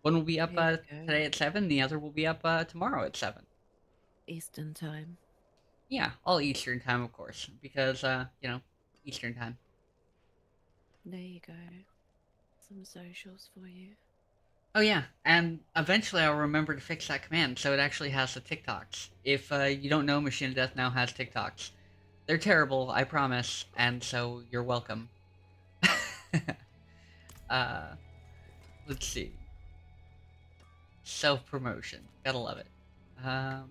One will be up today at 7, the other will be up tomorrow at 7. Eastern time. Yeah, all Eastern time, of course, because, you know, Eastern time. There you go. Some socials for you. Oh yeah, and eventually I'll remember to fix that command so it actually has the TikToks. If you don't know, Machine of Death now has TikToks. They're terrible, I promise, and so you're welcome. Let's see. Self-promotion. Gotta love it. Gonna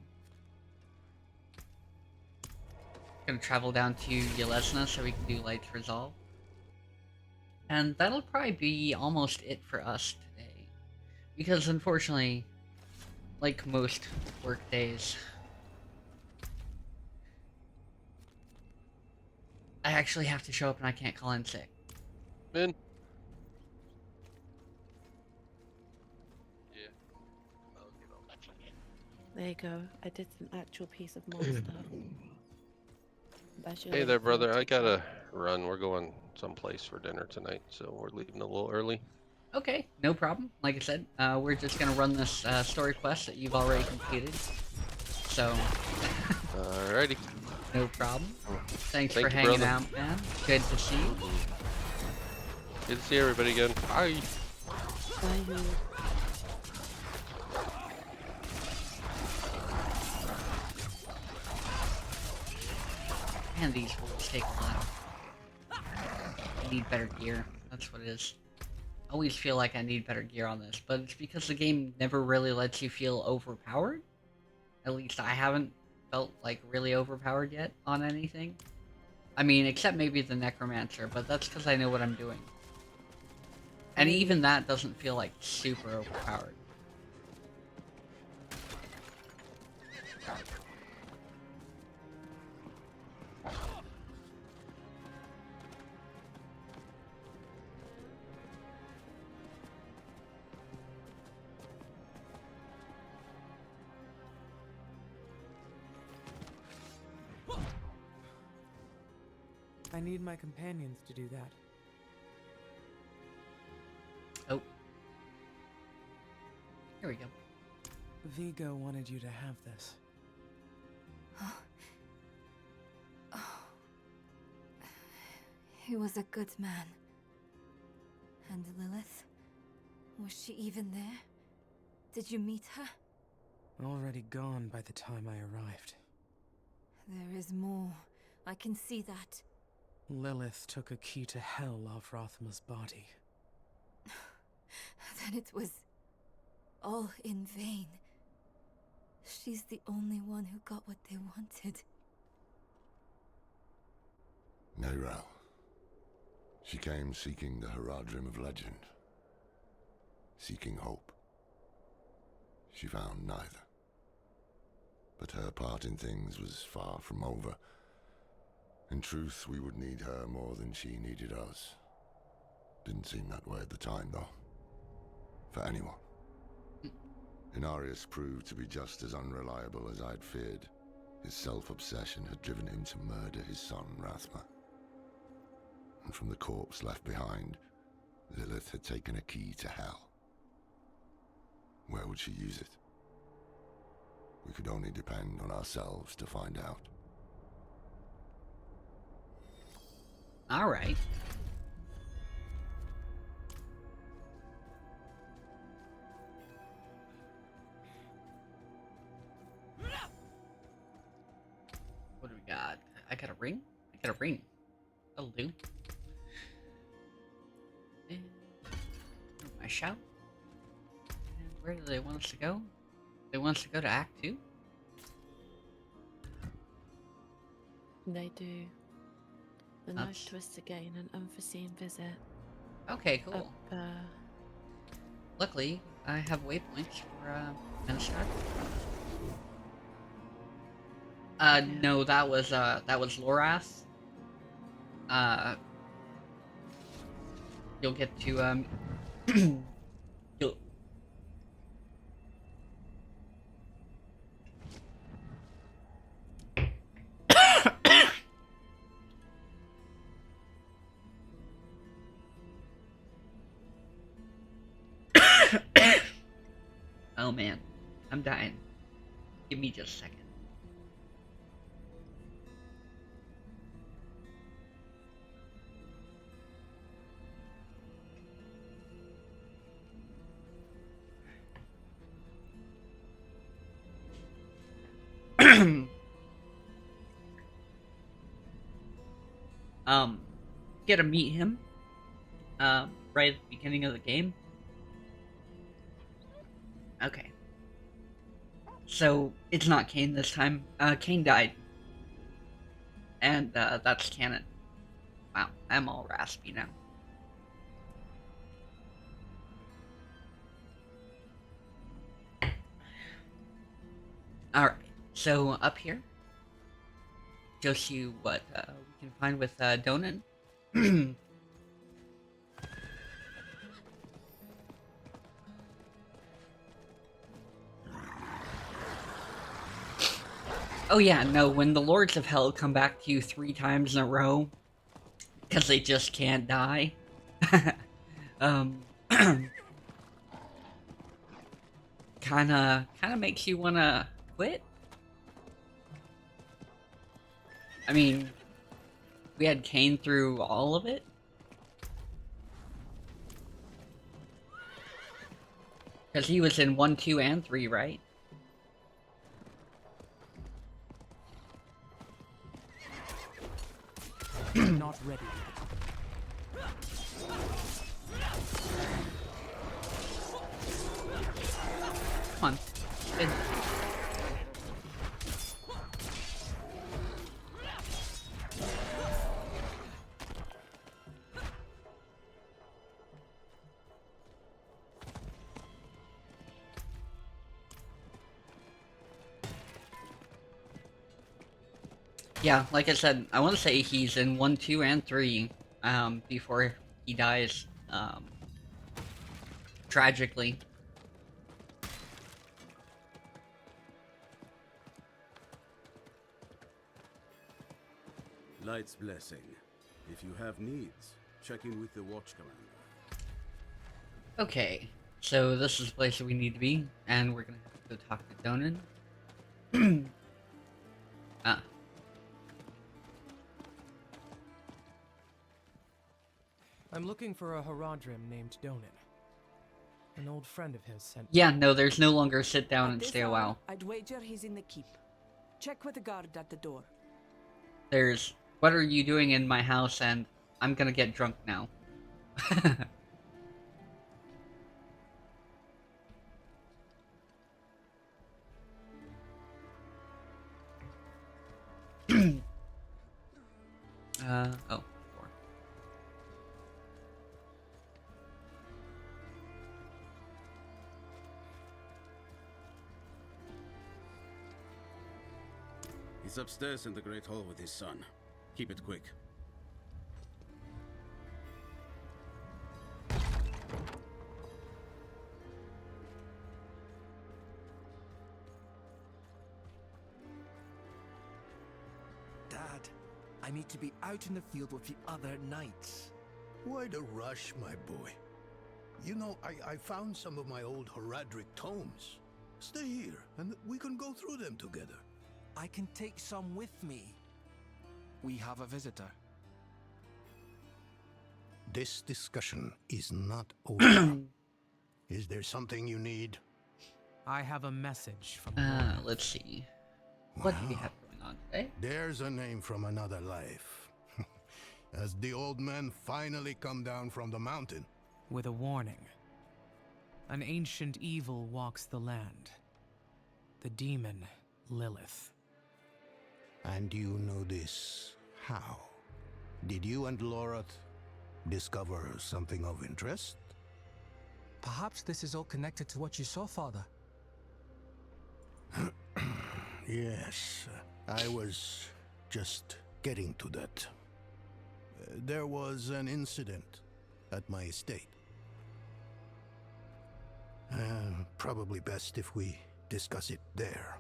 travel down to Yelesna so we can do Lights Resolve. And that'll probably be almost it for us today. Because unfortunately, like most work days, I actually have to show up and I can't call in sick. Man. There you go. I did an actual piece of mod stuff. Hey there, brother. I gotta run. We're going someplace for dinner tonight, so we're leaving a little early. Okay, no problem. Like I said, we're just gonna run this story quest that you've already completed. So, Alrighty. no problem. Thanks Thank for you, hanging brother. out, man. Good to see you. Good to see everybody again. Bye. Bye. Man, these rules take a lot. I need better gear. That's what it is. I always feel like I need better gear on this, but it's because the game never really lets you feel overpowered. At least I haven't felt like really overpowered yet on anything. I mean, except maybe the Necromancer, but that's because I know what I'm doing. And even that doesn't feel like super overpowered. I need my companions to do that. Oh. Here we go. Vigo wanted you to have this. He was a good man. And Lilith? Was she even there? Did you meet her? Already gone by the time I arrived. There is more. I can see that. Lilith took a key to hell off Rothma's body. Then it was all in vain. She's the only one who got what they wanted. Neyrel. She came seeking the Horadrim of legend. Seeking hope. She found neither. But her part in things was far from over. In truth, we would need her more than she needed us. Didn't seem that way at the time, though. For anyone. Inarius proved to be just as unreliable as I'd feared. His self-obsession had driven him to murder his son, Rathma. And from the corpse left behind, Lilith had taken a key to hell. Where would she use it? We could only depend on ourselves to find out. Alright. What do we got? I got a ring? I got a ring. That'll do. And my shout. And where do they want us to go? They want us to go to Act 2? They do. The That's- knife twist again, an unforeseen visit. Okay, cool. Up, Luckily, I have waypoints for Minister. No, that was Lorath. You'll get to you'll Oh man, I'm dying. Give me just a second. Get to meet him, right at the beginning of the game. Okay. So, it's not Cain this time. Cain died. And, that's canon. Wow, I'm all raspy now. Alright, so up here, shows you what we can find with Donan. Oh yeah, no, when the Lords of Hell come back to you 3 times in a row, because they just can't die, kinda makes you wanna quit. I mean, we had Kane through all of it. Because he was in 1, 2, and 3, right? Not ready. Come on. Good. Yeah, like I said, I want to say he's in 1, 2, and 3, before he dies, tragically. Light's blessing. If you have needs, check in with the watch commander. Okay, so this is the place that we need to be, and we're gonna have to go talk to Donan. Ah. I'm looking for a Horadrim named Donan. An old friend of his sent. Yeah, no, there's no longer sit down At and this stay a hour, while. I'd wager he's in the keep. Check with the guard at the door. There's, what are you doing in my house, and I'm gonna get drunk now. Oh. He's upstairs in the Great Hall with his son. Keep it quick. Dad, I need to be out in the field with the other knights. Why the rush, my boy? You know, I found some of my old Horadrim tomes. Stay here, and we can go through them together. I can take some with me. We have a visitor. This discussion is not over. Is there something you need? I have a message from. Let's see. What do we have going on today? There's a name from another life. Has the old man finally come down from the mountain? With a warning. An ancient evil walks the land. The demon Lilith. And you know this how? Did you and Lorath discover something of interest? Perhaps this is all connected to what you saw, Father. Yes, I was just getting to that. There was an incident at my estate. Probably best if we discuss it there.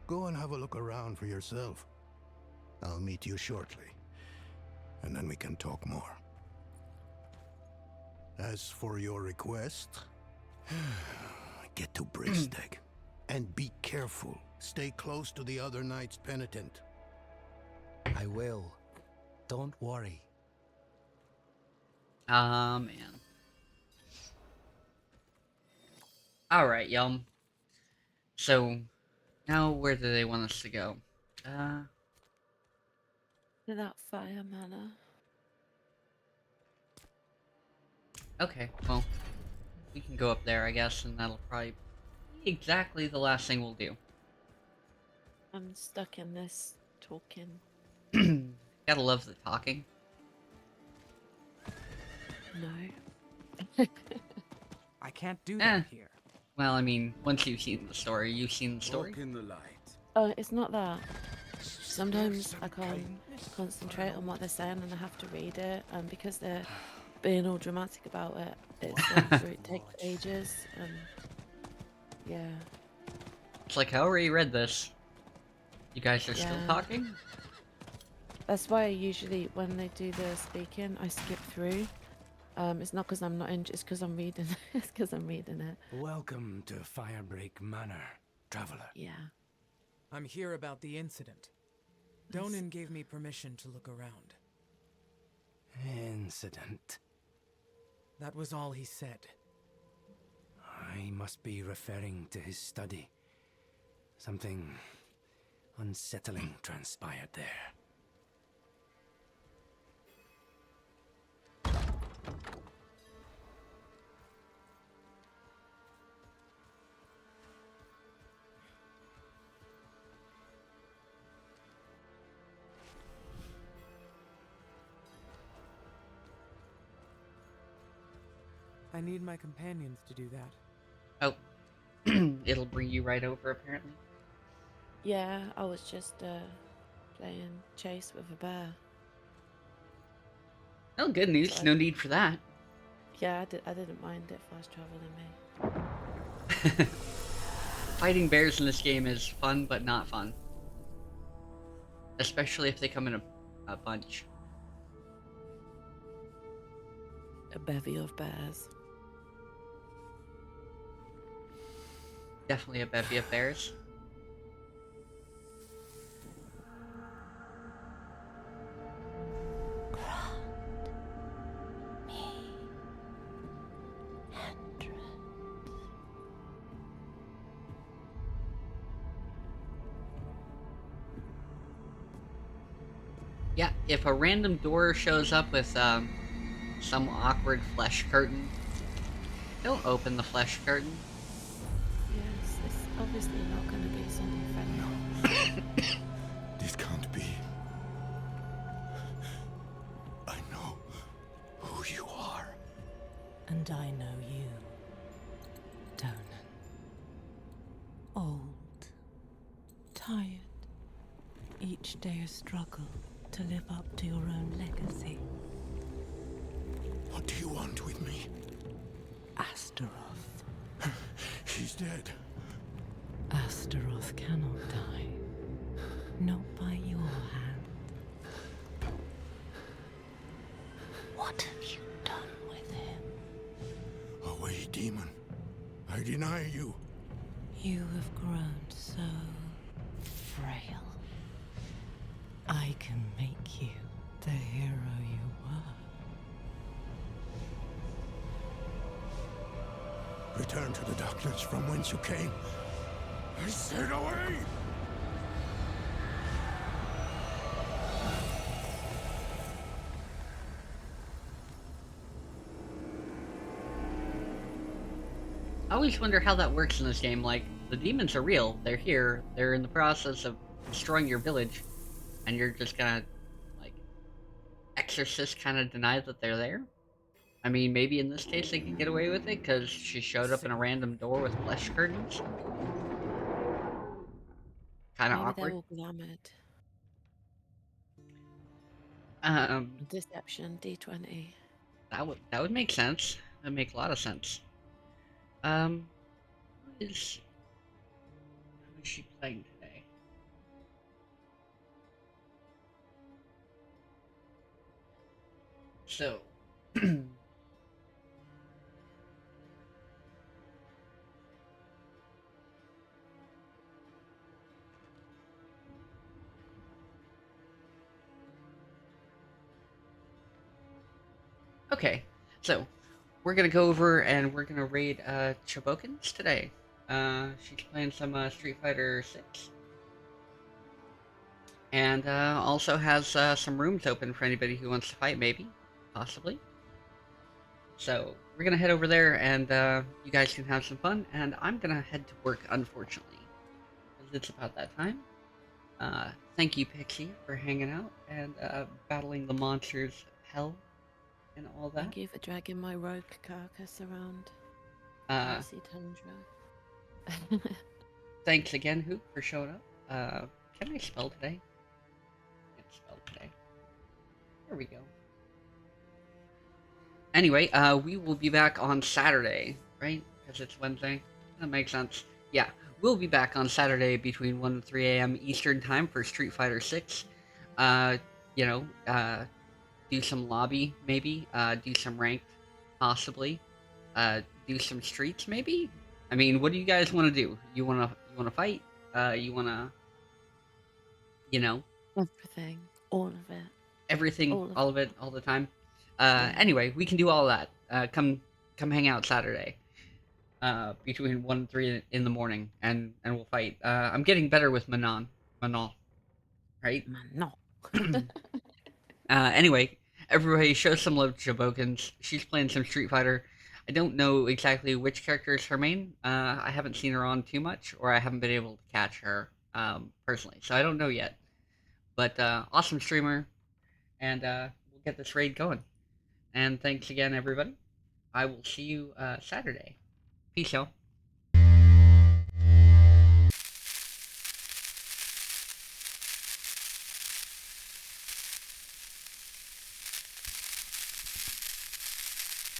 Go and have a look around for yourself. I'll meet you shortly, and then we can talk more. As for your request, get to Bristeg, and be careful. Stay close to the other knight's penitent. I will. Don't worry. Man. Alright, y'all. So, now where do they want us to go? To that fire manor. Okay, well, we can go up there, I guess, and that'll probably be exactly the last thing we'll do. I'm stuck in this talking. Gotta love the talking. No. I can't do that here. Well, I mean, once you've seen the story, you've seen the story. Walk in the light. It's not that. Sometimes I can't concentrate on what they're saying and I have to read it, and because they're being all dramatic about it, it takes ages, and yeah. It's like, I already read this. You guys are still Yeah. talking? That's why I usually, when they do the speaking, I skip through, It's not because I'm not in. It's because I'm reading. It's because I'm reading it. Welcome to Firebreak Manor, traveler. Yeah. I'm here about the incident. Donan gave me permission to look around. Incident. That was all he said. I must be referring to his study. Something unsettling transpired there. I need my companions to do that. Oh, it'll bring you right over, apparently. Yeah, I was just playing chase with a bear. Oh, good news. So No need for that. Yeah, I didn't mind it fast traveling me. Fighting bears in this game is fun, but not fun. Especially if they come in a bunch. A bevy of bears. Definitely a bevy of bears. Yeah, if a random door shows up with some awkward flesh curtain, don't open the flesh curtain. Yes, it's obviously not going to be something friendly. This can't be. I know who you are. And I know you, Donan. Old, tired, each day a struggle to live up to your own legacy. What do you want with me? Astaroth. She's dead. Astaroth cannot die. Not by your hand. What have you done with him? Away, demon. I deny you. You have grown so frail. I can make you the hero you were. Return to the darkness from whence you came. I said away! I always wonder how that works in this game. Like, the demons are real. They're here. They're in the process of destroying your village. And you're just gonna, like, exorcist kind of deny that they're there? I mean, maybe in this case they could get away with it, because she showed up in a random door with flesh curtains. Kind of Maybe awkward. they're all glamored. Deception, D20. That would make sense. That would make a lot of sense. Who is she playing today? So, okay, so we're gonna go over and we're gonna raid Chobokins today. She's playing some Street Fighter 6. And also has some rooms open for anybody who wants to fight, maybe. Possibly. So, we're gonna head over there and you guys can have some fun, and I'm gonna head to work, unfortunately. Because it's about that time. Thank you, Pixie, for hanging out and battling the monsters of hell and all that. Thank you for dragging my rogue carcass around. Icy tundra. Thanks again, Hoop, for showing up. Can I spell today? I can't spell today. There we go. Anyway, we will be back on Saturday, right? Because it's Wednesday. That makes sense. Yeah, we'll be back on Saturday between 1 and 3 a.m. Eastern Time for Street Fighter 6. You know, do some lobby, maybe. Do some ranked. possibly. Do some streets, maybe? I mean, what do you guys want to do? You wanna fight? You wanna, you know, Everything. All of it. everything, All of all of it, all the time. Yeah. Anyway, we can do all that. Come hang out Saturday. Between 1 and 3 in the morning, and we'll fight. I'm getting better with Manon, right? Manon. Anyway, everybody show some love to Jabokins. She's playing some Street Fighter. I don't know exactly which character is her main. I haven't seen her on too much, or I haven't been able to catch her personally, so I don't know yet. But awesome streamer, and we'll get this raid going. And thanks again, everybody. I will see you Saturday. Peace, y'all.